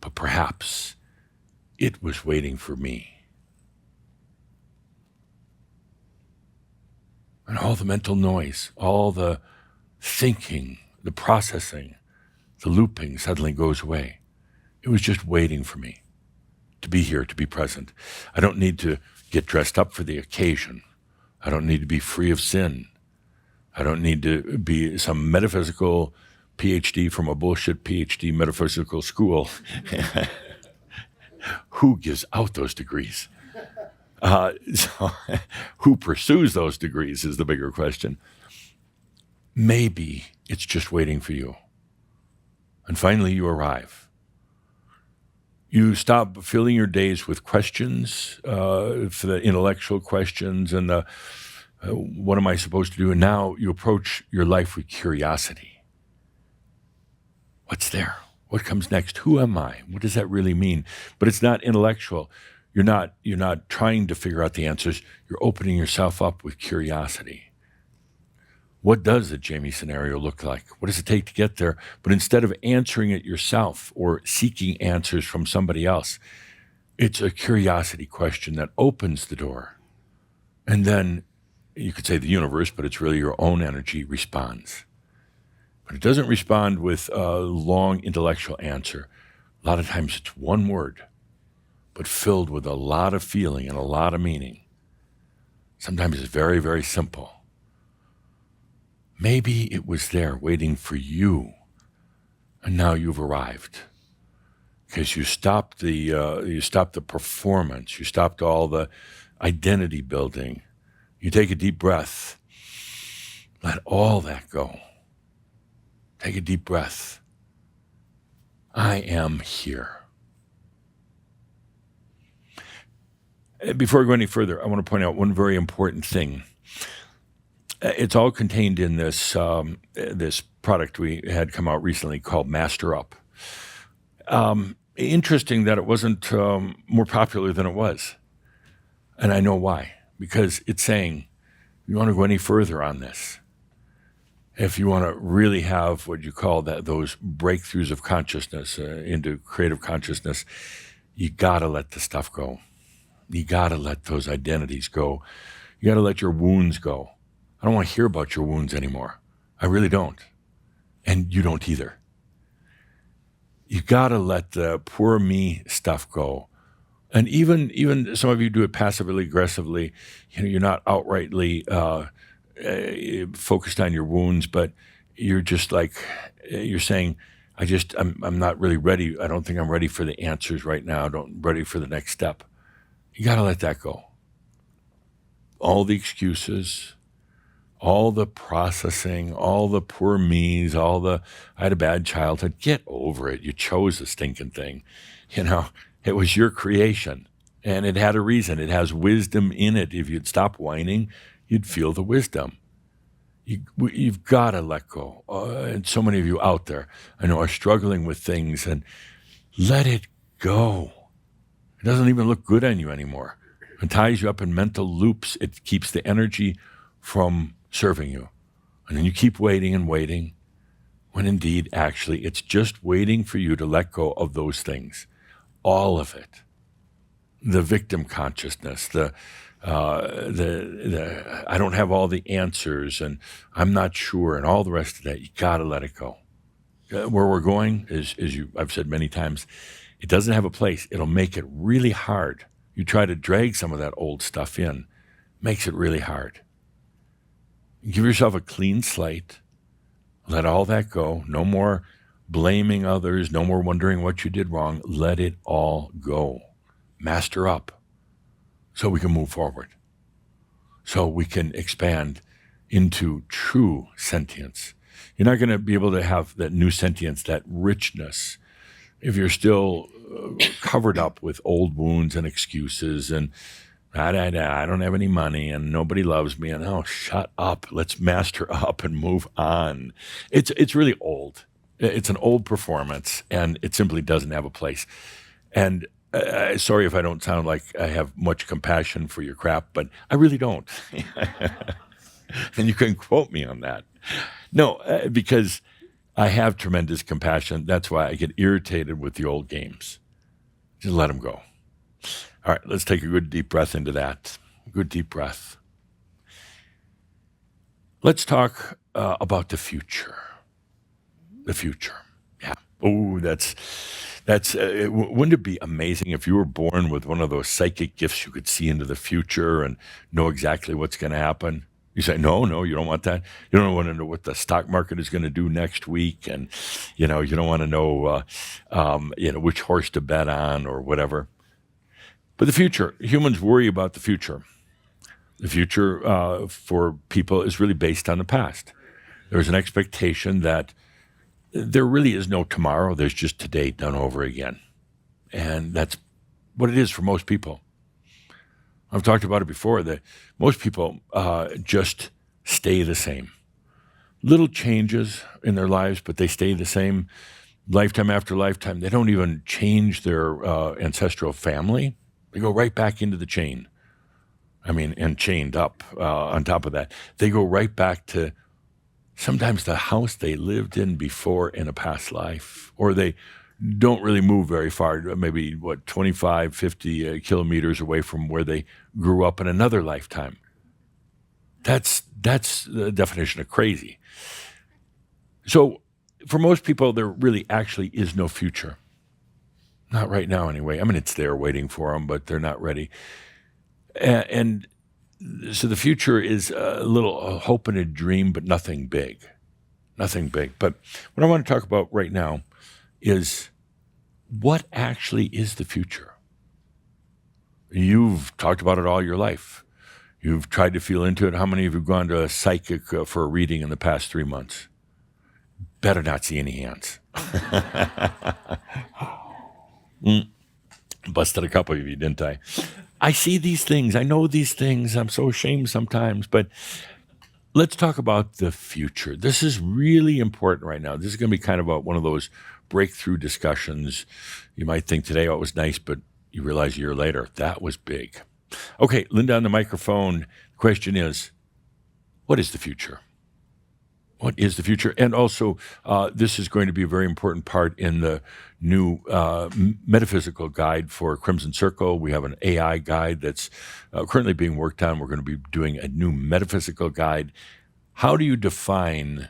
But perhaps it was waiting for me. And all the mental noise, all the thinking, the processing, the looping suddenly goes away. It was just waiting for me to be here, to be present. I don't need to get dressed up for the occasion. I don't need to be free of sin. I don't need to be some metaphysical PhD from a bullshit PhD metaphysical school. Who gives out those degrees? So who pursues those degrees is the bigger question. Maybe it's just waiting for you. And finally, you arrive. You stop filling your days with questions, for the intellectual questions and the what am I supposed to do? And now you approach your life with curiosity. What's there? What comes next? Who am I? What does that really mean? But it's not intellectual. You're not trying to figure out the answers. You're opening yourself up with curiosity. What does the Jamie scenario look like? What does it take to get there? But instead of answering it yourself or seeking answers from somebody else, it's a curiosity question that opens the door. And then you could say the universe, but it's really your own energy responds. But it doesn't respond with a long intellectual answer. A lot of times it's one word, but filled with a lot of feeling and a lot of meaning. Sometimes it's very, very simple. Maybe it was there waiting for you, and now you've arrived. Because you stopped the performance, you stopped all the identity building. You take a deep breath. Let all that go. Take a deep breath. I am here. Before I go any further, I want to point out one very important thing. It's all contained in this this product we had come out recently called Master Up. Interesting that it wasn't more popular than it was. And I know why. Because it's saying, you want to go any further on this. If you want to really have what you call those breakthroughs of consciousness into creative consciousness, you got to let the stuff go. You got to let those identities go. You got to let your wounds go. I don't want to hear about your wounds anymore. I really don't. And you don't either. You got to let the poor me stuff go. And even some of you do it passively, aggressively. You're not outrightly focused on your wounds, but you're just like, you're saying, I'm not really ready. I don't think I'm ready for the answers right now. I'm ready for the next step. You got to let that go. All the excuses, all the processing, all the poor me's, I had a bad childhood. Get over it. You chose the stinking thing. It was your creation, and it had a reason. It has wisdom in it. If you'd stop whining, you'd feel the wisdom. You've got to let go. And so many of you out there, I know, are struggling with things, and let it go. It doesn't even look good on you anymore. It ties you up in mental loops. It keeps the energy from serving you. And then you keep waiting and waiting, when indeed, actually, it's just waiting for you to let go of those things. All of it, the victim consciousness, the I don't have all the answers and I'm not sure and all the rest of that, you got to let it go. Where we're going is I've said many times, it doesn't have a place. It'll make it really hard. You try to drag some of that old stuff in, makes it really hard. Give yourself a clean slate. Let all that go. No more blaming others, no more wondering what you did wrong. Let it all go. Master up so we can move forward, so we can expand into true sentience. You're not going to be able to have that new sentience, that richness, if you're still covered up with old wounds and excuses and I don't have any money and nobody loves me and shut up. Let's master up and move on. It's really old. It's an old performance, and it simply doesn't have a place. And sorry if I don't sound like I have much compassion for your crap, but I really don't. And you can quote me on that. No, because I have tremendous compassion. That's why I get irritated with the old games. Just let them go. All right, let's take a good deep breath into that. Good deep breath. Let's talk about the future. The future. Yeah. Oh, that's. Wouldn't it be amazing if you were born with one of those psychic gifts you could see into the future and know exactly what's going to happen? You say, no, you don't want that. You don't want to know what the stock market is going to do next week. And, you don't want to know, which horse to bet on or whatever. But the future, humans worry about the future. The future for people is really based on the past. There's an expectation that there really is no tomorrow. There's just today done over again. And that's what it is for most people. I've talked about it before, that most people just stay the same. Little changes in their lives, but they stay the same lifetime after lifetime. They don't even change their ancestral family. They go right back into the chain. And chained up on top of that. They go right back to sometimes the house they lived in before in a past life, or they don't really move very far, maybe 25, 50 kilometers away from where they grew up in another lifetime. That's the definition of crazy. So for most people, there really actually is no future. Not right now anyway. It's there waiting for them, but they're not ready. And so the future is a little hope and a dream, but nothing big. Nothing big. But what I want to talk about right now is what actually is the future. You've talked about it all your life. You've tried to feel into it. How many of you have gone to a psychic for a reading in the past 3 months? Better not see any hands. Busted a couple of you, didn't I? I see these things. I know these things. I'm so ashamed sometimes. But let's talk about the future. This is really important right now. This is going to be kind of one of those breakthrough discussions. You might think today, oh, it was nice, but you realize a year later, that was big. Okay, Linda on the microphone. The question is, what is the future? What is the future? And also, this is going to be a very important part in the new metaphysical guide for Crimson Circle. We have an AI guide that's currently being worked on. We're going to be doing a new metaphysical guide. How do you define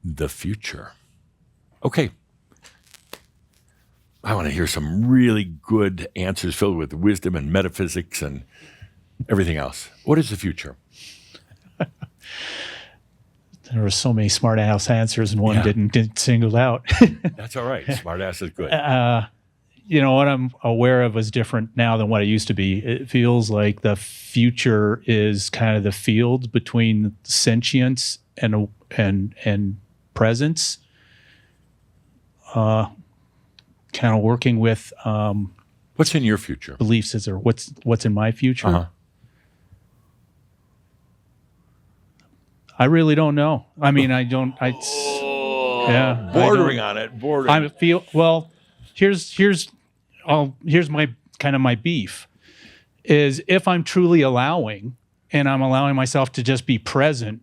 the future? Okay. I want to hear some really good answers filled with wisdom and metaphysics and everything else. What is the future? There were so many smart ass answers and one didn't single out. That's all right. Smart ass is good. What I'm aware of is different now than what it used to be. It feels like the future is kind of the field between sentience and presence. Kind of working with what's in your future? Beliefs or what's in my future. Uh-huh. I really don't know. I don't. Bordering on it. I feel well. Here's my kind of my beef is if I'm truly allowing and I'm allowing myself to just be present,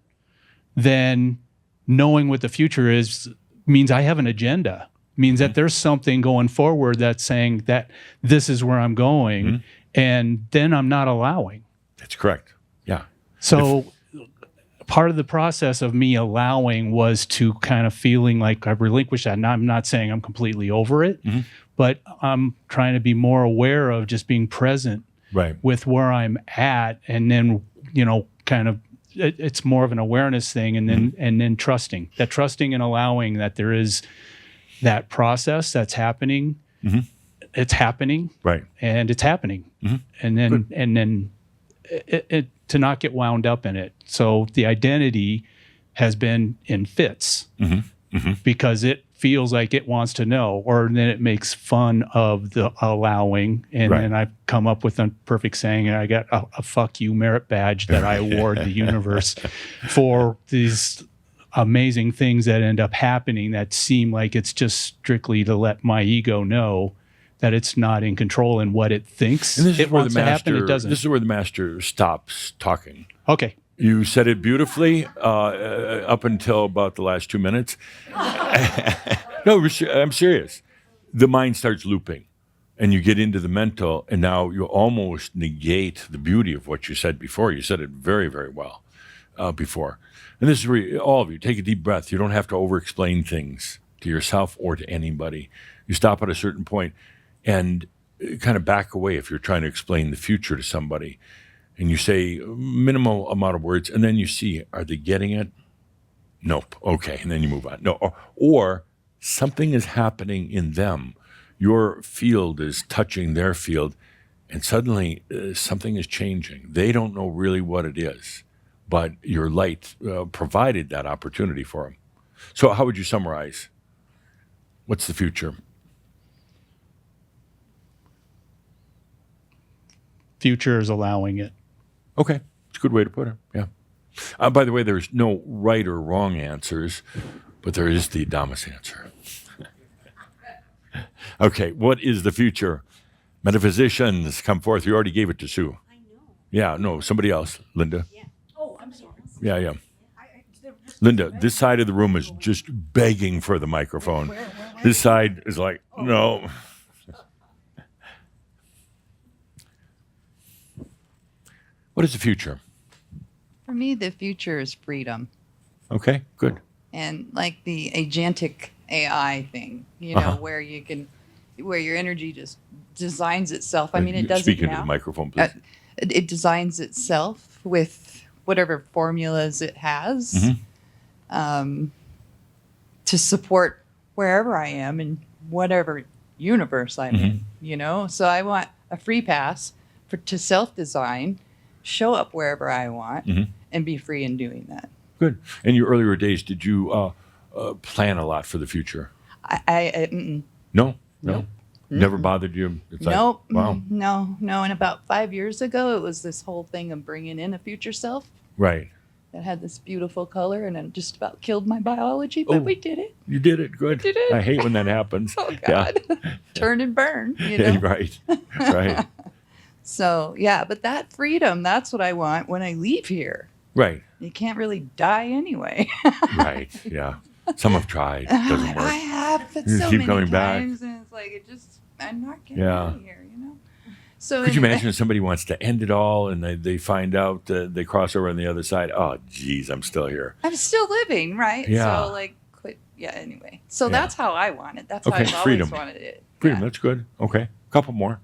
then knowing what the future is means I have an agenda. Means that there's something going forward that's saying that this is where I'm going, and then I'm not allowing. That's correct. Yeah. So. Part of the process of me allowing was to kind of feeling like I've relinquished that. And I'm not saying I'm completely over it, but I'm trying to be more aware of just being present with where I'm at. And then, kind of, it's more of an awareness thing. And then trusting and allowing that there is that process that's happening. It's happening. Right. And it's happening. And then, it to not get wound up in it. So the identity has been in fits because it feels like it wants to know, or then it makes fun of the allowing. And then I've come up with a perfect saying, and I got a fuck you merit badge that I award the universe for these amazing things that end up happening that seem like it's just strictly to let my ego know that it's not in control in what it thinks it wants to happen. It doesn't. This is where the master stops talking. Okay. You said it beautifully up until about the last 2 minutes. No, I'm serious. The mind starts looping, and you get into the mental, and now you almost negate the beauty of what you said before. You said it very, very well before. And this is where all of you, take a deep breath. You don't have to over-explain things to yourself or to anybody. You stop at a certain point and kind of back away if you're trying to explain the future to somebody. and you say minimal amount of words, and then you see, are they getting it? Nope. Okay, and then you move on. No, or something is happening in them. Your field is touching their field, and suddenly something is changing. They don't know really what it is, but your light provided that opportunity for them. So how would you summarize? What's the future? Future is allowing it. Okay, it's a good way to put it, yeah. By the way, there's no right or wrong answers, but there is the Adamus answer. Okay, what is the future? Metaphysicians, come forth. You already gave it to Sue. I know. Yeah, no, somebody else. Linda. Yeah. Oh, I'm sorry. Yeah. Linda, this side of the room is just begging for the microphone. This side is like, no. What is the future? For me, the future is freedom. Okay, good. And like the agentic AI thing, you know, where your energy just designs itself. I mean, it does Speak it into now. the microphone, please. It designs itself with whatever formulas it has to support wherever I am and whatever universe I'm in, you know? So I want a free pass to self-design, show up wherever I want, and be free in doing that. Good. In your earlier days, did you plan a lot for the future? Nope. No? Never bothered you? It's like, Nope. wow. No. And about 5 years ago, it was this whole thing of bringing in a future self Right. that had this beautiful color, and it just about killed my biology, but we did it. You did it. Good. Did it. I hate when that happens. Oh, God. Turn and burn, you know? Right. So, yeah, but that freedom, that's what I want when I leave here. Right. You can't really die anyway. Right. Yeah. Some have tried. Doesn't work. I have, but You so keep many coming back. times, and it's like, I'm not getting Yeah. out of here, you know? So Could you anyway. imagine if somebody wants to end it all and they find out they cross over on the other side? Oh, geez, I'm still here. I'm still living, right? Yeah. So like, anyway. So that's how I want it. That's how Okay, I've freedom. always wanted it. Freedom, Yeah. that's good. Okay, couple more.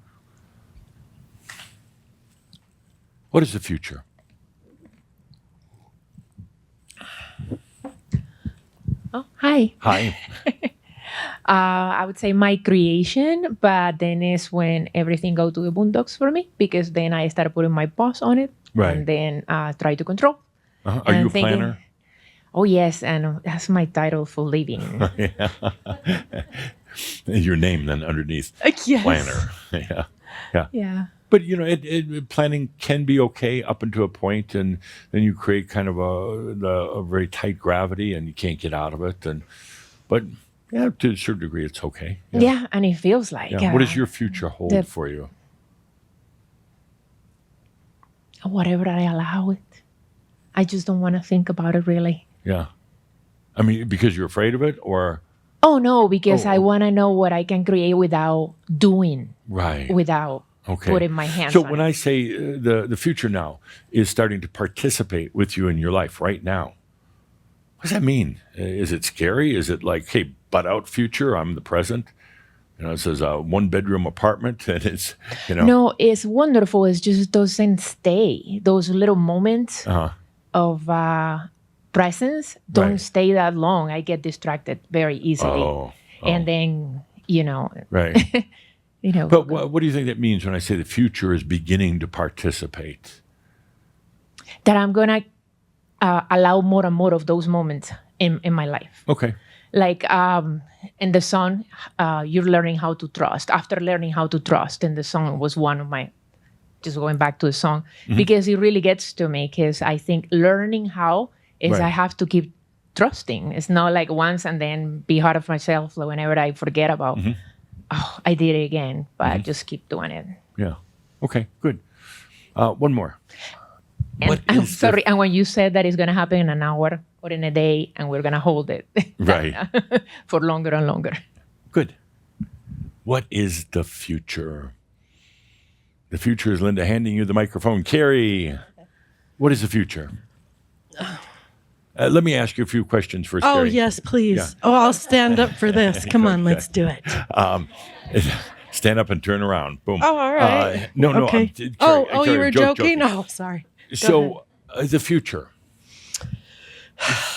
What is the future? Oh, hi. Hi. I would say my creation, but then is when everything go to the boondocks for me, because then I started putting my boss on it, Right. and then try to control. Are And you a thinking- planner? Oh yes, and that's my title for living. Your name then underneath. Yes. Planner. Yeah. Yeah. But planning can be okay up until a point, and then you create kind of a very tight gravity, and you can't get out of it. But yeah, to a certain degree, it's okay. Yeah, and it feels like. Yeah. What does your future hold for you? Whatever I allow it. I just don't want to think about it really. Yeah. I mean, because you're afraid of it, or Oh no, because I want to know what I can create without doing, right? without Okay. putting my hands So on when it. I say the future now is starting to participate with you in your life right now, what does that mean? Is it scary? Is it like, hey, butt out future? I'm the present. It says a 1-bedroom apartment, and it's No, it's wonderful. It just doesn't stay. Those little moments of presence don't stay that long. I get distracted very easily. And then, right. But what do you think that means when I say the future is beginning to participate? That I'm going to allow more and more of those moments in my life. Okay. Like in the song, you're learning how to trust. After learning how to trust, and the song was one of my, just going back to the song, because it really gets to me, because I think learning how is I have to keep trusting. It's not like once and then be hard of myself whenever I forget about, I did it again, but I just keep doing it. Yeah. Okay, good. One more. And I'm sorry, and when you said that it's going to happen in an hour or in a day, and we're going to hold it Right. for longer and longer. Good. What is the future? The future is Linda handing you the microphone. Carrie, what is the future? Let me ask you a few questions first, Oh, Carrie. yes, please. Yeah. Oh, I'll stand up for this. Come on, let's do it. Stand up and turn around. Boom. Oh, all right. No, no. Okay. Carrie, You were joking? joking. Oh, sorry. So, the future.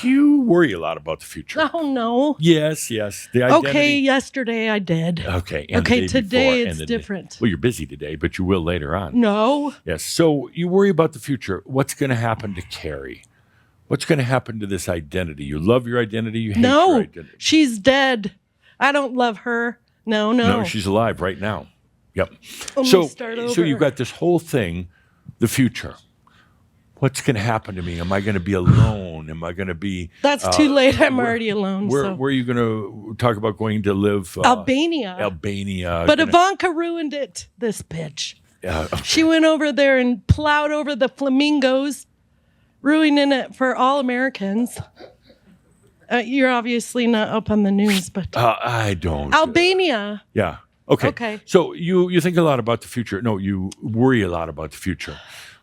You worry a lot about the future. Oh, no. Yes. The identity. Okay, yesterday I did. Okay. And the Okay, day today before, it's and the day- different. Well, you're busy today, but you will later on. No. Yes. So you worry about the future. What's going to happen to Carrie? What's going to happen to this identity? You love your identity. You hate your No. identity. She's dead. I don't love her. No. No, she's alive right now. Yep. Let me So start so over. you've got this whole thing, the future. What's going to happen to me? Am I going to be alone? Am I going to be? That's too late. I'm already alone. Where so. are you going to talk about going to live? Albania. Albania. But Ivanka ruined it, this bitch. Okay. She went over there and plowed over the flamingos, ruining it for all Americans. You're obviously not up on the news, but I don't. Albania. Yeah. Okay. Okay. So you think a lot about the future. No, you worry a lot about the future.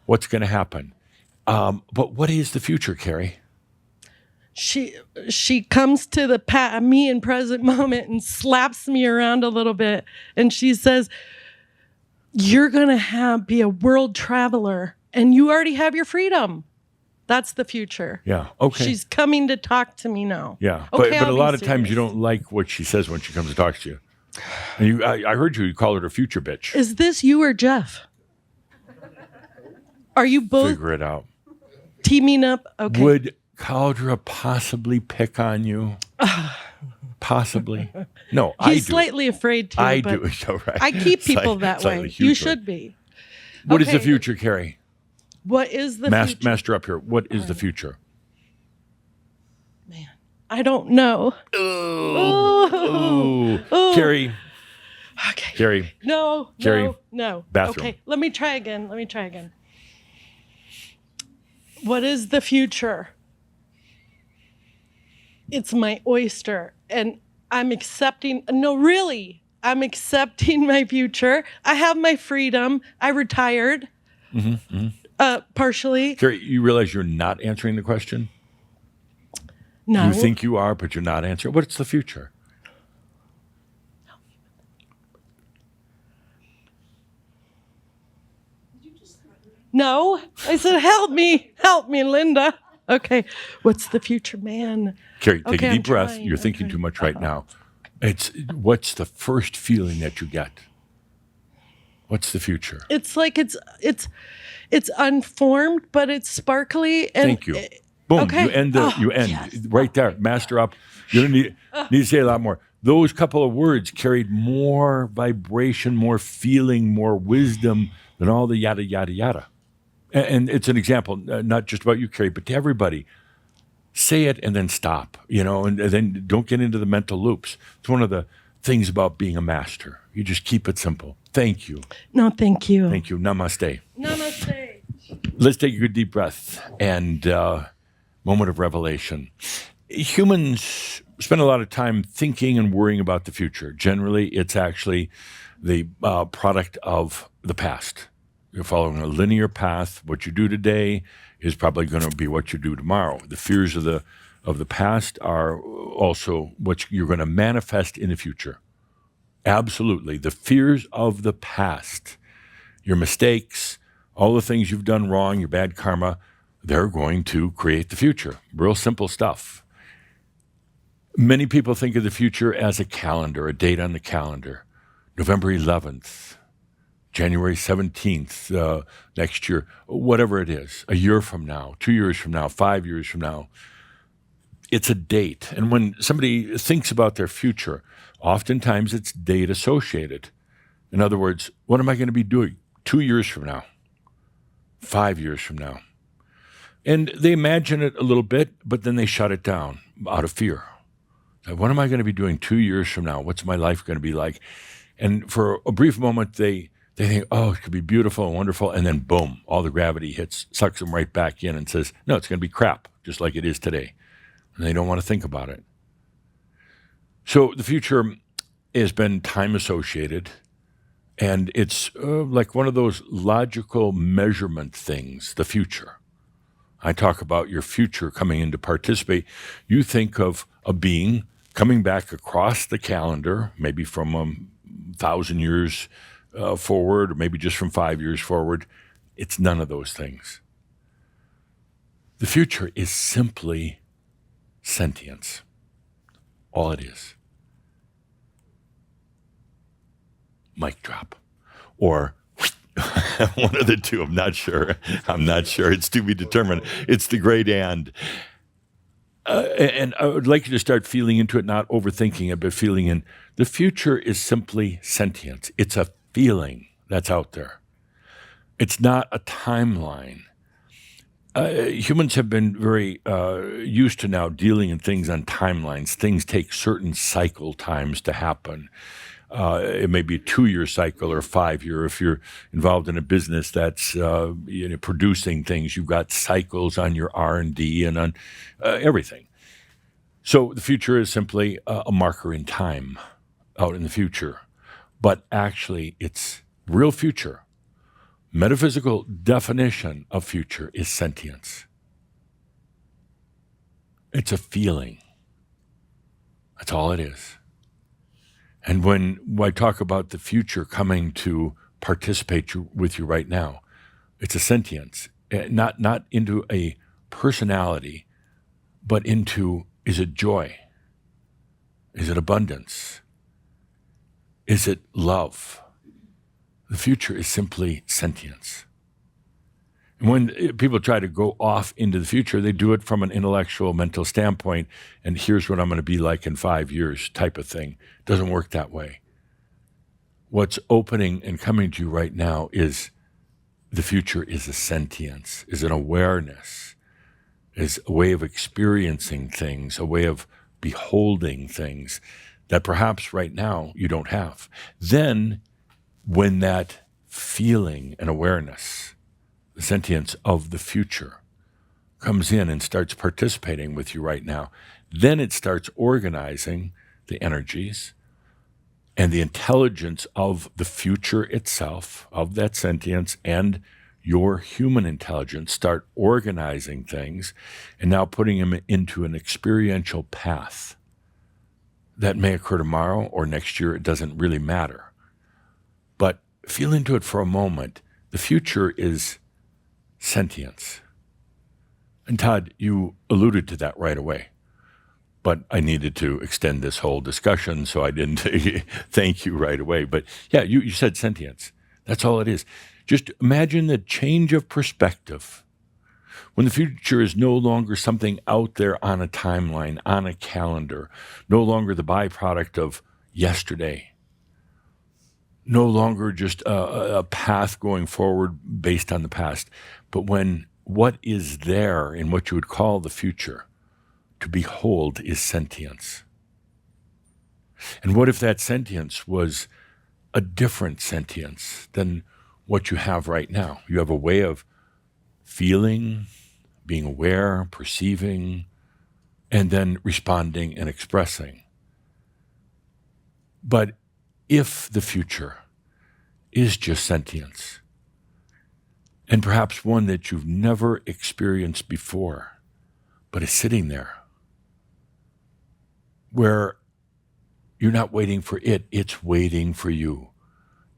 What's going to happen? But what is the future, Carrie? She comes to the me in present moment and slaps me around a little bit, and she says, "You're gonna be a world traveler, and you already have your freedom." That's the future. Yeah. Okay. She's coming to talk to me now. Yeah. Okay, But a I'll lot be of times you serious. don't like what she says when she comes to talk to you. And I heard you call her a future bitch. Is this you or Jeff? Are you both Figure it out. teaming up? Okay. Would Caldra possibly pick on you? Possibly. No, I do. He's slightly afraid to. I but do. So, right. I keep people Slightly- that slightly way. huge You one. should be. What is the Okay. future, Carrie? What is the future? Master up here. What is the future? I don't know. Oh, Carrie. Okay. Carrie. No. Carrie, No. bathroom. Okay. Let me try again. What is the future? It's my oyster, and I'm accepting. No, really, I'm accepting my future. I have my freedom. I retired. Partially. Carrie, you realize you're not answering the question? No. You think you are, but you're not answering. What's the future? No. I said, help me, Linda. Okay. What's the future, man? Carrie, take Okay, a deep I'm breath. trying, You're I'm thinking trying. too much right now. What's the first feeling that you get? What's the future? It's like it's unformed, but it's sparkly. And Thank you. Boom. okay. You end right there. Master up. You don't need to say a lot more. Those couple of words carried more vibration, more feeling, more wisdom than all the yada, yada, yada. And it's an example, not just about you, Carrie, but to everybody. Say it and then stop, and then don't get into the mental loops. It's one of the things about being a master. You just keep it simple. Thank you. No, thank you. Thank you. Namaste. Namaste. Let's take a good deep breath and moment of revelation. Humans spend a lot of time thinking and worrying about the future. Generally, it's actually the product of the past. You're following a linear path. What you do today is probably going to be what you do tomorrow. The fears of the past are also what you're going to manifest in the future. Absolutely. The fears of the past, your mistakes, all the things you've done wrong, your bad karma, they're going to create the future. Real simple stuff. Many people think of the future as a calendar, a date on the calendar. November 11th, January 17th, next year, whatever it is, a year from now, 2 years from now, 5 years from now. It's a date. And when somebody thinks about their future, oftentimes it's date associated. In other words, what am I going to be doing 2 years from now, 5 years from now? And they imagine it a little bit, but then they shut it down out of fear. What am I going to be doing 2 years from now? What's my life going to be like? And for a brief moment, they think, oh, it could be beautiful and wonderful. And then boom, all the gravity hits, sucks them right back in and says, no, it's going to be crap, just like it is today. And they don't want to think about it. So the future has been time associated. And it's like one of those logical measurement things, the future. I talk about your future coming in to participate. You think of a being coming back across the calendar, maybe from 1,000 years forward, or maybe just from 5 years forward. It's none of those things. The future is simply sentience. All it is. Mic drop. Or one of the two, I'm not sure. It's to be determined. It's the great and. And I would like you to start feeling into it, not overthinking it, but feeling in. The future is simply sentience. It's a feeling that's out there. It's not a timeline. Humans have been very used to now dealing in things on timelines. Things take certain cycle times to happen. It may be a 2-year cycle or a 5-year. If you're involved in a business that's producing things, you've got cycles on your R&D and on everything. So the future is simply a marker in time out in the future. But actually, it's real future. Metaphysical definition of future is sentience. It's a feeling. That's all it is. And when I talk about the future coming to participate with you right now, it's a sentience, not into a personality, but into, is it joy? Is it abundance? Is it love? The future is simply sentience. And when people try to go off into the future, they do it from an intellectual, mental standpoint, and here's what I'm going to be like in 5 years type of thing. It doesn't work that way. What's opening and coming to you right now is the future is a sentience, is an awareness, is a way of experiencing things, a way of beholding things that perhaps right now you don't have. Then, when that feeling and awareness, the sentience of the future, comes in and starts participating with you right now, then it starts organizing the energies and the intelligence of the future itself, of that sentience, and your human intelligence start organizing things and now putting them into an experiential path that may occur tomorrow or next year. It doesn't really matter. But feel into it for a moment. The future is sentience. And Todd, you alluded to that right away. But I needed to extend this whole discussion, so I didn't thank you right away. But yeah, you said sentience. That's all it is. Just imagine the change of perspective. When the future is no longer something out there on a timeline, on a calendar, no longer the byproduct of yesterday, no longer just a path going forward based on the past, but when what is there in what you would call the future to behold is sentience. And what if that sentience was a different sentience than what you have right now? You have a way of feeling, being aware, perceiving, and then responding and expressing. But if the future is just sentience, and perhaps one that you've never experienced before, but is sitting there, where you're not waiting for it, it's waiting for you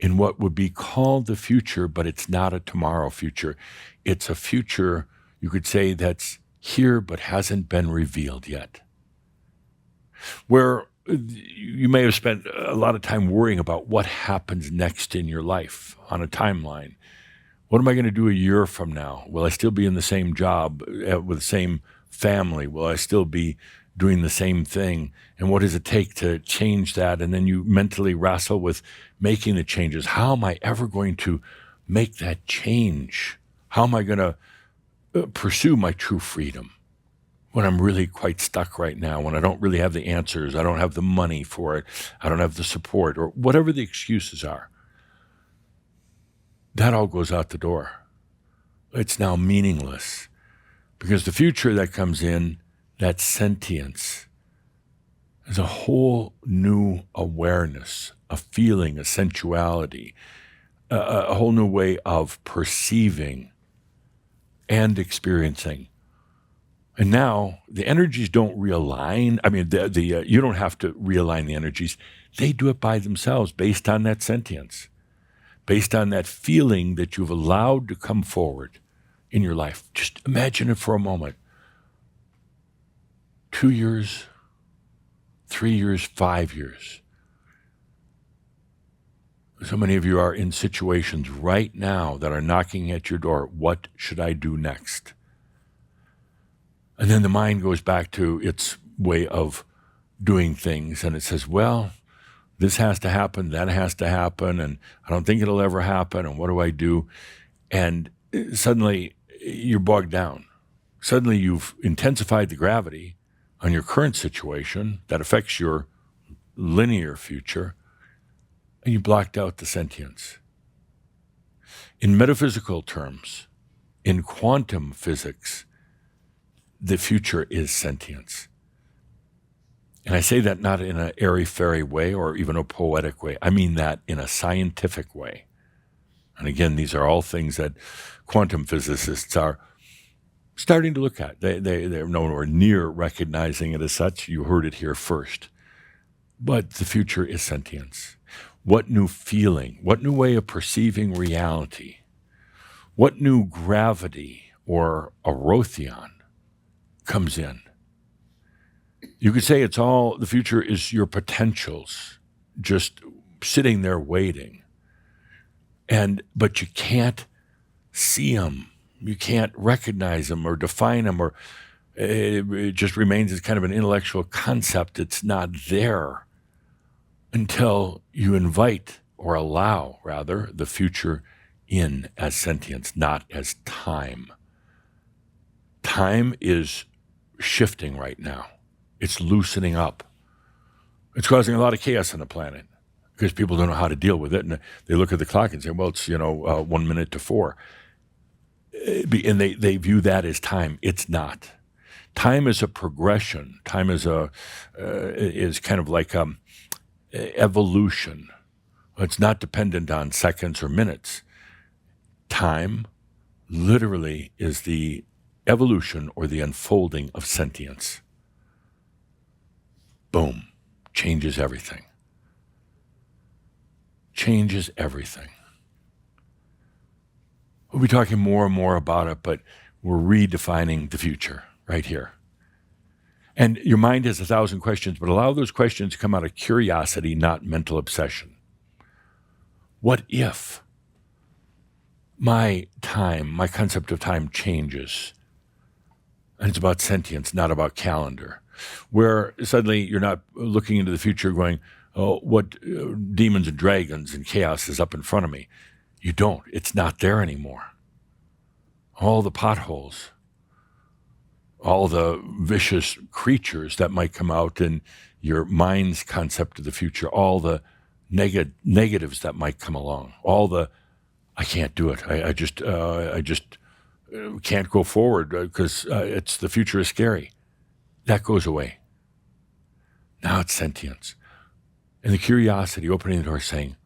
in what would be called the future, but it's not a tomorrow future. It's a future, you could say, that's here but hasn't been revealed yet. Where you may have spent a lot of time worrying about what happens next in your life on a timeline. What am I going to do a year from now? Will I still be in the same job with the same family? Will I still be doing the same thing? And what does it take to change that? And then you mentally wrestle with making the changes. How am I ever going to make that change? How am I going to pursue my true freedom when I'm really quite stuck right now, when I don't really have the answers, I don't have the money for it, I don't have the support, or whatever the excuses are? That all goes out the door. It's now meaningless, because the future that comes in, that sentience, is a whole new awareness, a feeling, a sensuality, a whole new way of perceiving and experiencing. And now the energies don't realign. I mean, you don't have to realign the energies. They do it by themselves based on that sentience, based on that feeling that you've allowed to come forward in your life. Just imagine it for a moment. 2 years, 3 years, 5 years. So many of you are in situations right now that are knocking at your door. What should I do next? And then the mind goes back to its way of doing things, and it says, well, this has to happen, that has to happen, and I don't think it'll ever happen, and what do I do? And suddenly you're bogged down. Suddenly you've intensified the gravity on your current situation that affects your linear future, and you blocked out the sentience. In metaphysical terms, in quantum physics, the future is sentience. And I say that not in an airy-fairy way or even a poetic way. I mean that in a scientific way. And again, these are all things that quantum physicists are starting to look at. They're nowhere near recognizing it as such. You heard it here first. But the future is sentience. What new feeling, what new way of perceiving reality, what new gravity or arotheon comes in? You could say it's all, the future is your potentials just sitting there waiting. But you can't see them. You can't recognize them or define them, or it just remains as kind of an intellectual concept. It's not there until you invite, or allow rather, the future in as sentience, not as time. Time is shifting right now. It's loosening up. It's causing a lot of chaos on the planet because people don't know how to deal with it. And they look at the clock and say, well, it's 1 minute to 4. And they view that as time. It's not. Time is a progression. Time is kind of like evolution. It's not dependent on seconds or minutes. Time literally is the evolution or the unfolding of sentience. Boom. Changes everything. Changes everything. We'll be talking more and more about it, but we're redefining the future right here. And your mind has 1,000 questions, but allow those questions to come out of curiosity, not mental obsession. What if my time, my concept of time changes? And it's about sentience, not about calendar. Where suddenly you're not looking into the future going, oh, what demons and dragons and chaos is up in front of me. You don't. It's not there anymore. All the potholes, all the vicious creatures that might come out in your mind's concept of the future, all the negatives that might come along, all the, I can't do it. I just can't go forward because the future is scary. That goes away. Now it's sentience. And the curiosity, opening the door, saying,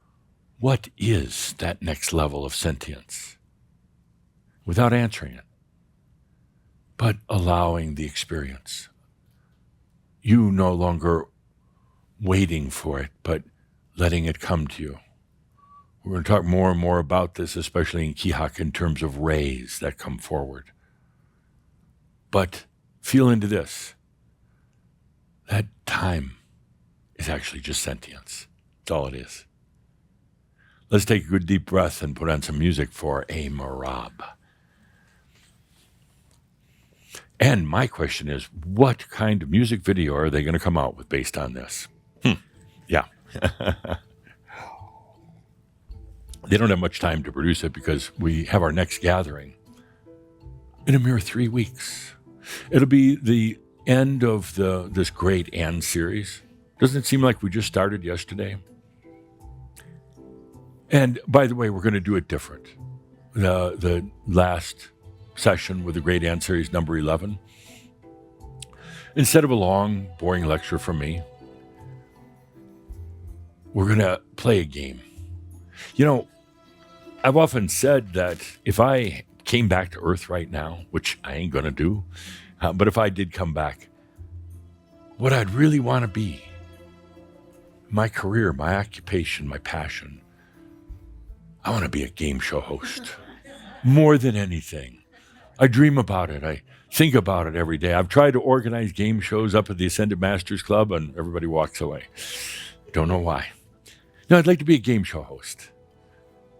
what is that next level of sentience? Without answering it, but allowing the experience. You no longer waiting for it, but letting it come to you. We're going to talk more and more about this, especially in Kihak, in terms of rays that come forward. But feel into this. That time is actually just sentience. That's all it is. Let's take a good deep breath and put on some music for a marab. And my question is, what kind of music video are they going to come out with based on this? Yeah. They don't have much time to produce it because we have our next gathering in a mere 3 weeks. It'll be the end of this Great And series. Doesn't it seem like we just started yesterday? And by the way, we're going to do it different. The last session with the Great And series, number 11, instead of a long, boring lecture from me, we're going to play a game. I've often said that if I came back to Earth right now, which I ain't going to do, but if I did come back, what I'd really want to be my career, my occupation, my passion, I want to be a game show host more than anything. I dream about it. I think about it every day. I've tried to organize game shows up at the Ascended Masters Club, and everybody walks away. Don't know why. No, I'd like to be a game show host.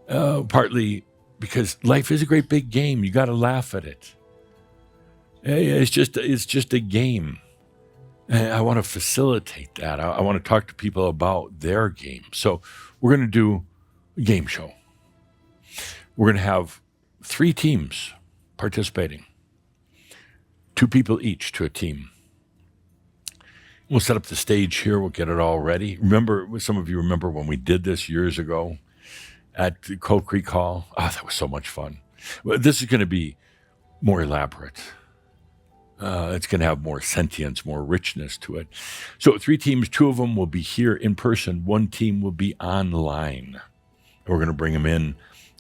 Partly because life is a great big game. You got to laugh at it. It's just a game. And I want to facilitate that. I want to talk to people about their game. So we're going to do a game show. We're going to have 3 teams participating. 2 people each to a team. We'll set up the stage here. We'll get it all ready. Remember, some of you remember when we did this years ago at the Coal Creek Hall? Oh, that was so much fun. Well, this is going to be more elaborate. It's going to have more sentience, more richness to it. So 3 teams, 2 of them will be here in person. 1 team will be online. We're going to bring them in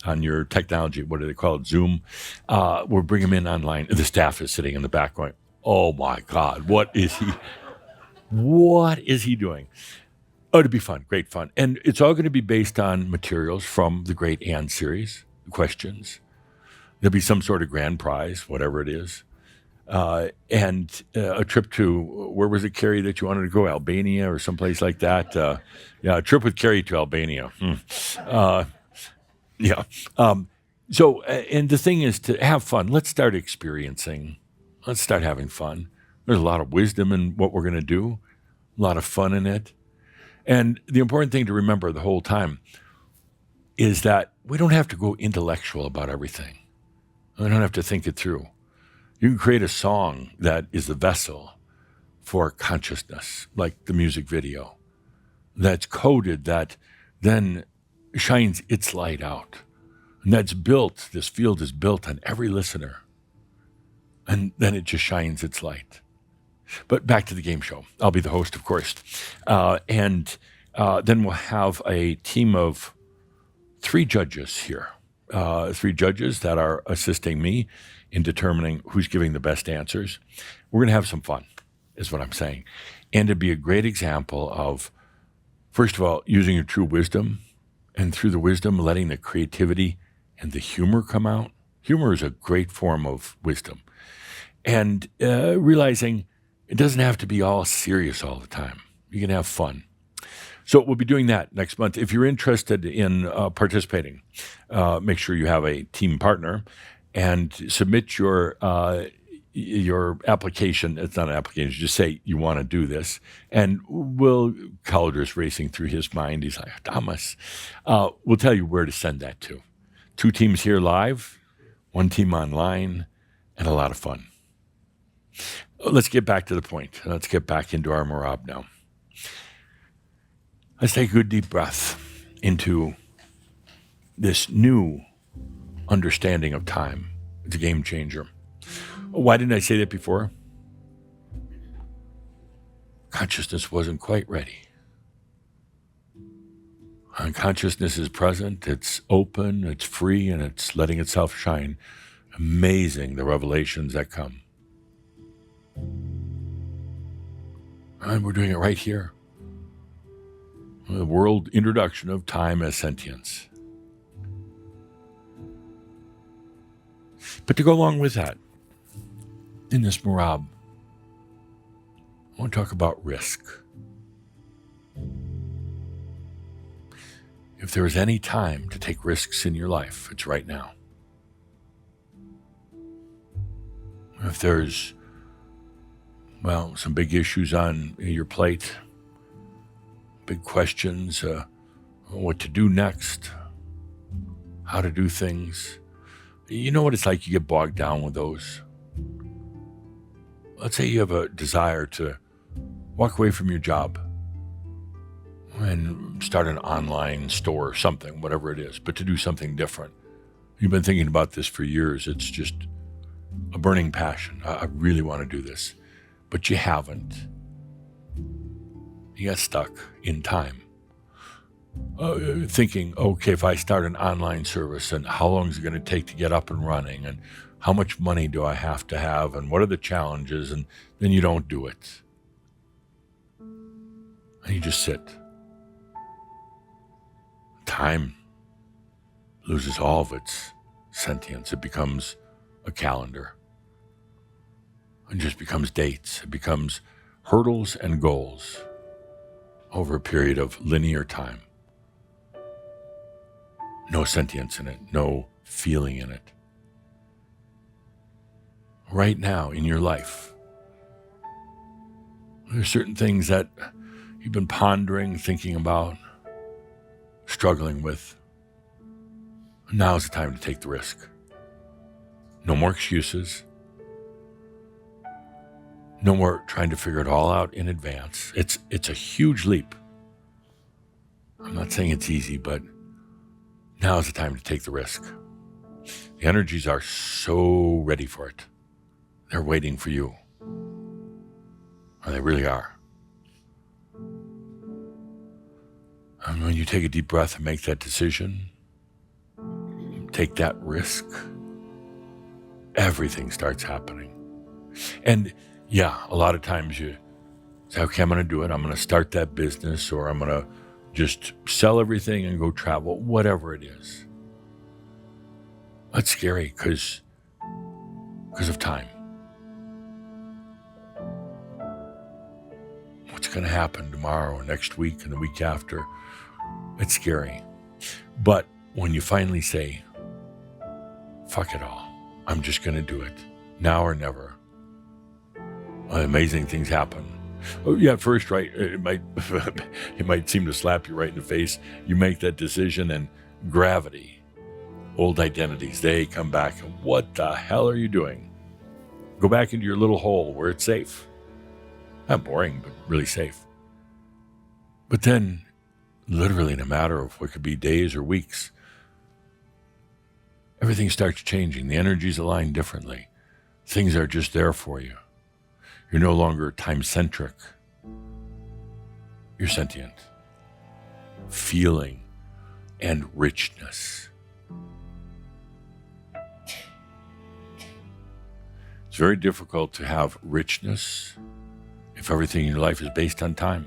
on your technology. What do they call it? Zoom. We'll bring them in online. The staff is sitting in the back going, oh my God, what is he doing? Oh, it'll be fun, great fun. And it's all going to be based on materials from the Great And series, questions. There'll be some sort of grand prize, whatever it is. And a trip to, where was it, Carrie, that you wanted to go? Albania or someplace like that? Yeah, a trip with Carrie to Albania. Yeah. So, and the thing is to have fun. Let's start experiencing. Let's start having fun. There's a lot of wisdom in what we're going to do, a lot of fun in it. And the important thing to remember the whole time is that we don't have to go intellectual about everything. We don't have to think it through. You can create a song that is the vessel for consciousness, like the music video, that's coded, that then shines its light out. And that's built, this field is built on every listener. And then it just shines its light. But back to the game show. I'll be the host, of course. And then we'll have a team of 3 judges here. 3 judges that are assisting me in determining who's giving the best answers. We're going to have some fun, is what I'm saying. And it'd be a great example of, first of all, using your true wisdom, and through the wisdom, letting the creativity and the humor come out. Humor is a great form of wisdom. And realizing it doesn't have to be all serious all the time. You can have fun. So we'll be doing that next month. If you're interested in participating, make sure you have a team partner and submit your application. It's not an application. Just say you want to do this. And Calder's racing through his mind. He's like, Thomas, we'll tell you where to send that to. 2 teams here live, 1 team online, and a lot of fun. Let's get back to the point. Let's get back into our Marab now. Let's take a good deep breath into this new understanding of time. It's a game changer. Why didn't I say that before? Consciousness wasn't quite ready. And consciousness is present, it's open, it's free, and it's letting itself shine. Amazing, the revelations that come. And we're doing it right here. The world introduction of time as sentience. But to go along with that, in this Marab, I want to talk about risk. If there is any time to take risks in your life, it's right now. If there's, some big issues on your plate, big questions, what to do next, how to do things. You know what it's like, you get bogged down with those. Let's say you have a desire to walk away from your job and start an online store or something, whatever it is, but to do something different. You've been thinking about this for years. It's just a burning passion. I really want to do this, but you haven't. You got stuck in time. Thinking, okay, if I start an online service, and how long is it going to take to get up and running, and how much money do I have to have, and what are the challenges, and then you don't do it. And you just sit. time loses all of its sentience. It becomes a calendar. It just becomes dates. It becomes hurdles and goals over a period of linear time. No sentience in it, no feeling in it. Right now in your life, there are certain things that you've been pondering, thinking about, struggling with. Now's the time to take the risk. No more excuses. No more trying to figure it all out in advance. It's a huge leap. I'm not saying it's easy, but now is the time to take the risk. The energies are so ready for it. They're waiting for you. Or they really are. And when you take a deep breath and make that decision, take that risk, everything starts happening. And yeah, a lot of times you say, okay, I'm going to do it. I'm going to start that business, or I'm going to just sell everything and go travel, whatever it is. That's scary because of time. What's going to happen tomorrow, next week, and the week after? It's scary. But when you finally say, fuck it all, I'm just going to do it, now or never, amazing things happen. Oh, yeah, at first, right, it might seem to slap you right in the face. You make that decision, and gravity, old identities, they come back. And what the hell are you doing? Go back into your little hole where it's safe. Not boring, but really safe. But then, literally in a matter of what could be days or weeks, everything starts changing. The energies align differently. Things are just there for you. You're no longer time-centric. You're sentient. Feeling and richness. It's very difficult to have richness if everything in your life is based on time.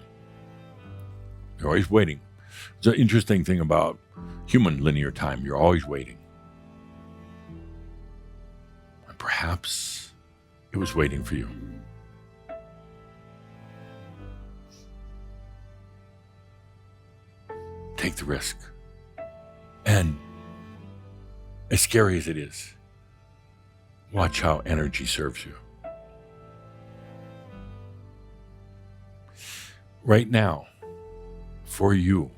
You're always waiting. It's an interesting thing about human linear time. You're always waiting. And perhaps it was waiting for you. Take the risk. And as scary as it is, watch how energy serves you. Right now, for you,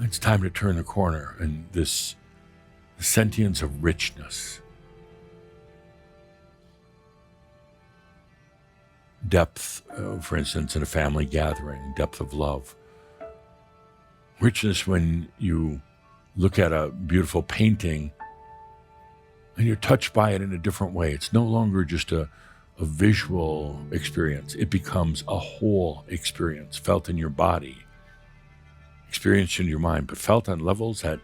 it's time to turn the corner and this sentience of richness, depth, for instance, in a family gathering, depth of love. Richness when you look at a beautiful painting and you're touched by it in a different way. It's no longer just a visual experience. It becomes a whole experience, felt in your body, experienced in your mind, but felt on levels that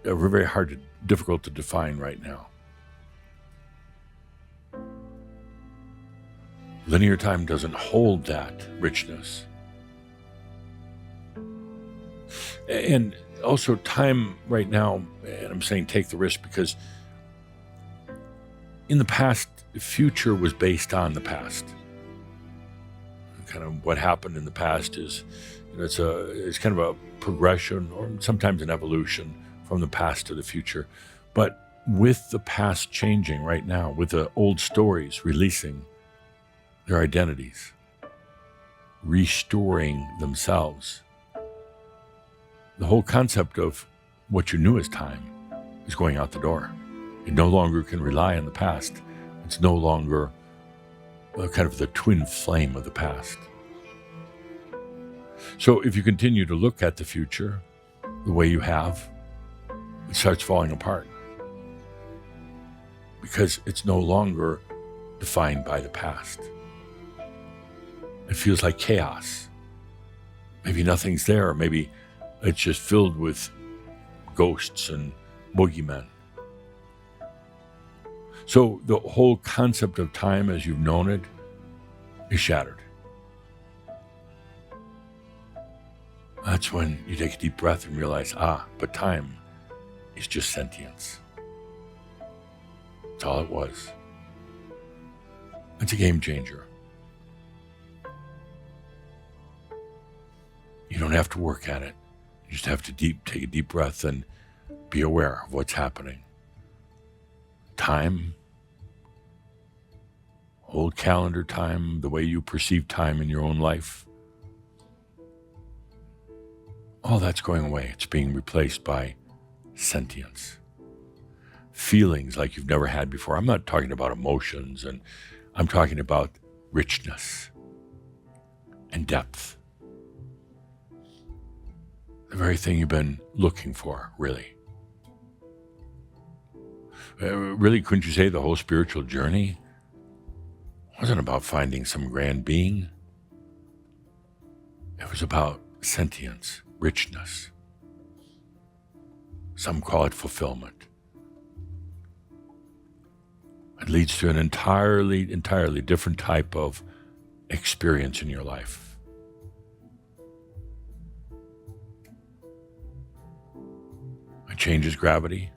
are very difficult to define right now. Linear time doesn't hold that richness. And also time right now, and I'm saying take the risk because in the past, the future was based on the past. Kind of what happened in the past is, it's kind of a progression or sometimes an evolution from the past to the future. But with the past changing right now, with the old stories releasing their identities, restoring themselves, the whole concept of what you knew as time is going out the door. You no longer can rely on the past. It's no longer kind of the twin flame of the past. So if you continue to look at the future the way you have, it starts falling apart because it's no longer defined by the past. It feels like chaos. Maybe nothing's there. Maybe it's just filled with ghosts and boogeymen. So the whole concept of time as you've known it is shattered. That's when you take a deep breath and realize, but time is just sentience. That's all it was. It's a game changer. You don't have to work at it. You just have to take a deep breath and be aware of what's happening. Time, old calendar time, the way you perceive time in your own life, all that's going away. It's being replaced by sentience. Feelings like you've never had before. I'm not talking about emotions, and I'm talking about richness and depth. The very thing you've been looking for, really. Really, couldn't you say the whole spiritual journey wasn't about finding some grand being? It was about sentience, richness. Some call it fulfillment. It leads to an entirely different type of experience in your life. It changes gravity.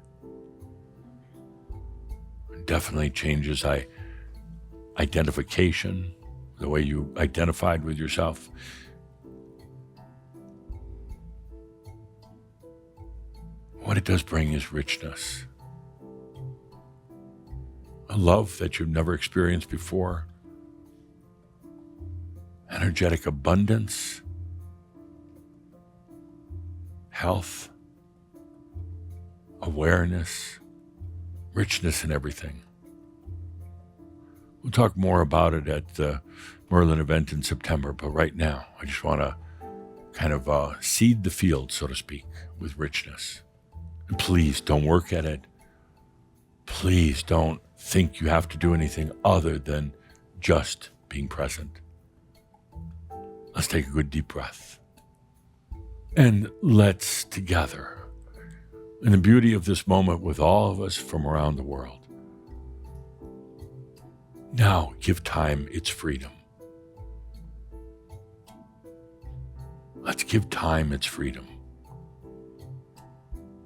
It definitely changes identification, the way you identified with yourself. What it does bring is richness. A love that you've never experienced before. Energetic abundance. Health. Awareness. Richness in everything. We'll talk more about it at the Merlin event in September, but right now I just want to kind of seed the field, so to speak, with richness. And please don't work at it. Please don't think you have to do anything other than just being present. Let's take a good deep breath. And let's together, in the beauty of this moment with all of us from around the world, now give time its freedom. Let's give time its freedom.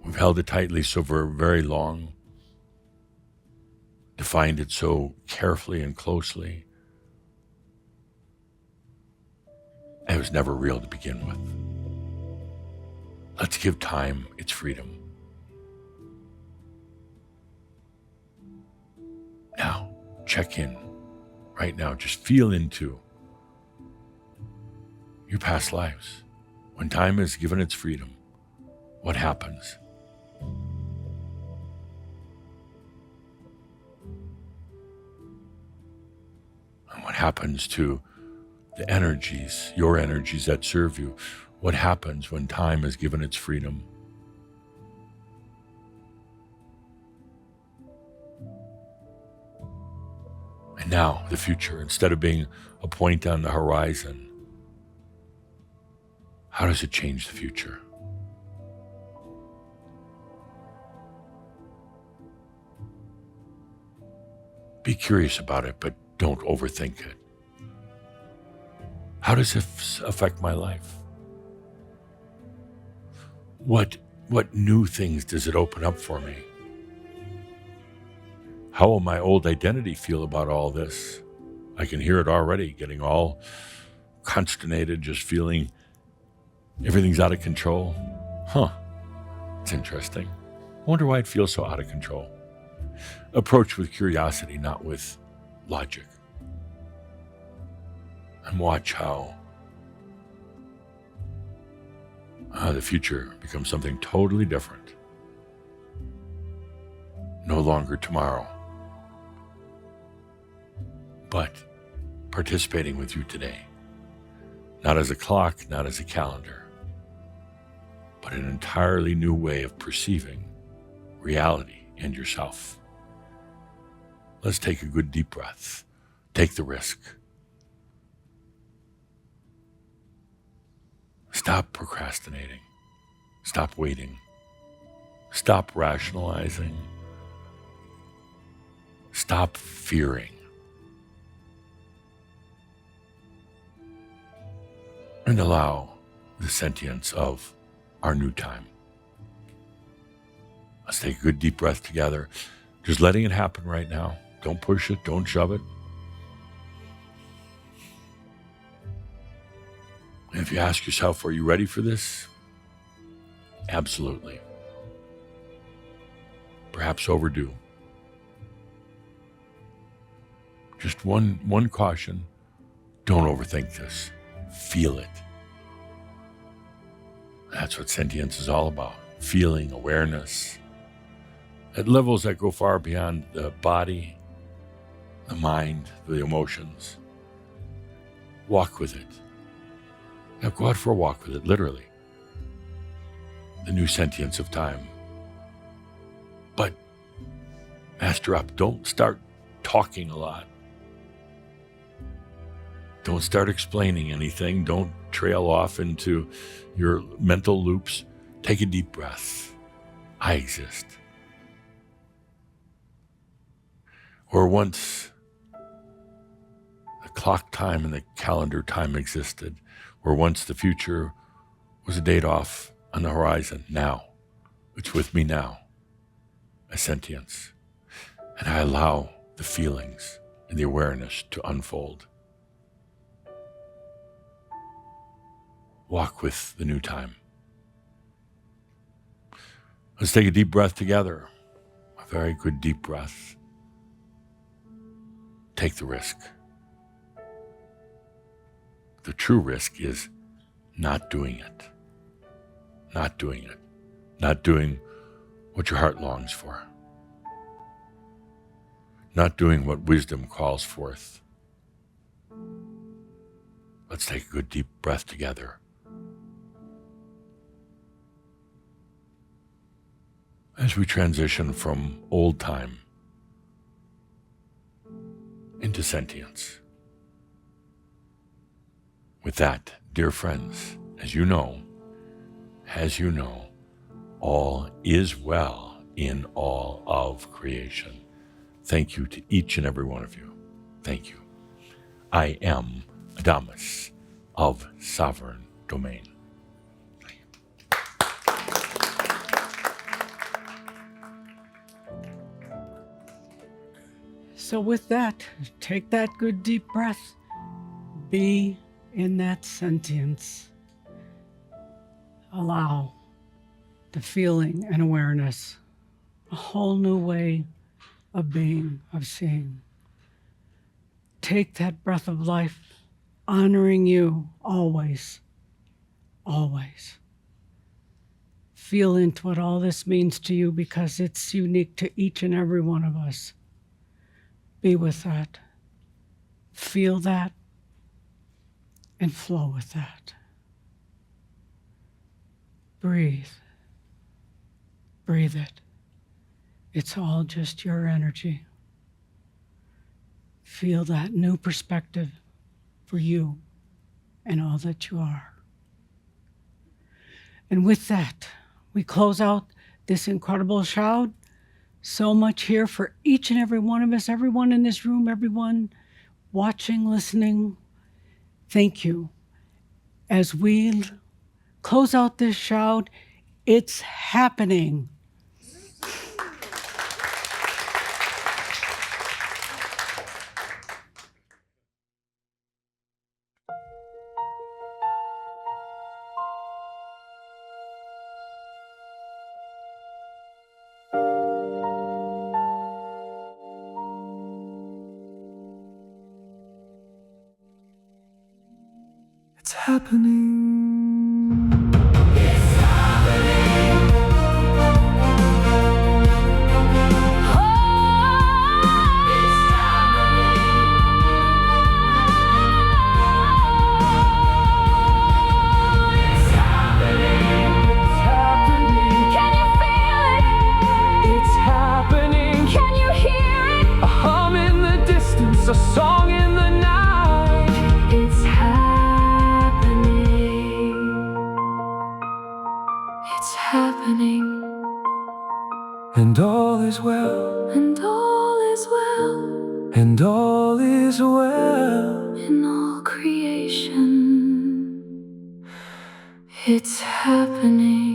We've held it tightly so very long, defined it so carefully and closely. It was never real to begin with. Let's give time its freedom. Now, check in right now. Just feel into your past lives. When time is given its freedom, what happens? And what happens to the energies, your energies that serve you? What happens when time is given its freedom? And now, the future, instead of being a point on the horizon, how does it change the future? Be curious about it, but don't overthink it. How does it affect my life? What new things does it open up for me? How will my old identity feel about all this? I can hear it already, getting all consternated, just feeling everything's out of control. It's interesting. I wonder why it feels so out of control. Approach with curiosity, not with logic. And watch how the future becomes something totally different. No longer tomorrow, but participating with you today. Not as a clock, not as a calendar, but an entirely new way of perceiving reality and yourself. Let's take a good deep breath. Take the risk. Stop procrastinating. Stop waiting. Stop rationalizing. Stop fearing. And allow the sentience of our new time. Let's take a good deep breath together. Just letting it happen right now. Don't push it, don't shove it. And if you ask yourself, are you ready for this? Absolutely. Perhaps overdue. Just one caution. Don't overthink this. Feel it. That's what sentience is all about. Feeling, awareness. At levels that go far beyond the body, the mind, the emotions. Walk with it. Now go out for a walk with it, literally. The new sentience of time. But master up. Don't start talking a lot. Don't start explaining anything. Don't trail off into your mental loops. Take a deep breath. I exist. Or once the clock time and the calendar time existed, or once the future was a date off on the horizon. Now, it's with me now, a sentience. And I allow the feelings and the awareness to unfold. Walk with the new time. Let's take a deep breath together. A very good deep breath. Take the risk. The true risk is not doing it. Not doing it. Not doing what your heart longs for. Not doing what wisdom calls forth. Let's take a good deep breath together. As we transition from old time into sentience. With that, dear friends, as you know, all is well in all of creation. Thank you to each and every one of you. Thank you. I am Adamus of Sovereign Domain. So with that, take that good deep breath. Be in that sentience. Allow the feeling and awareness, a whole new way of being, of seeing. Take that breath of life, honoring you always, always. Feel into what all this means to you because it's unique to each and every one of us. Be with that. Feel that. And flow with that. Breathe. Breathe it. It's all just your energy. Feel that new perspective for you and all that you are. And with that, we close out this incredible Shoud. So much here for each and every one of us, everyone in this room, everyone watching, listening. Thank you. As we close out this Shoud, it's happening. It's happening. It's happening. Oh, it's happening. It's happening. Can you feel it? It's happening. Can you hear it? A hum in the distance, a song in the night. It's happening. It's happening. And all is well. And all is well And all is well. in all creation. It's happening.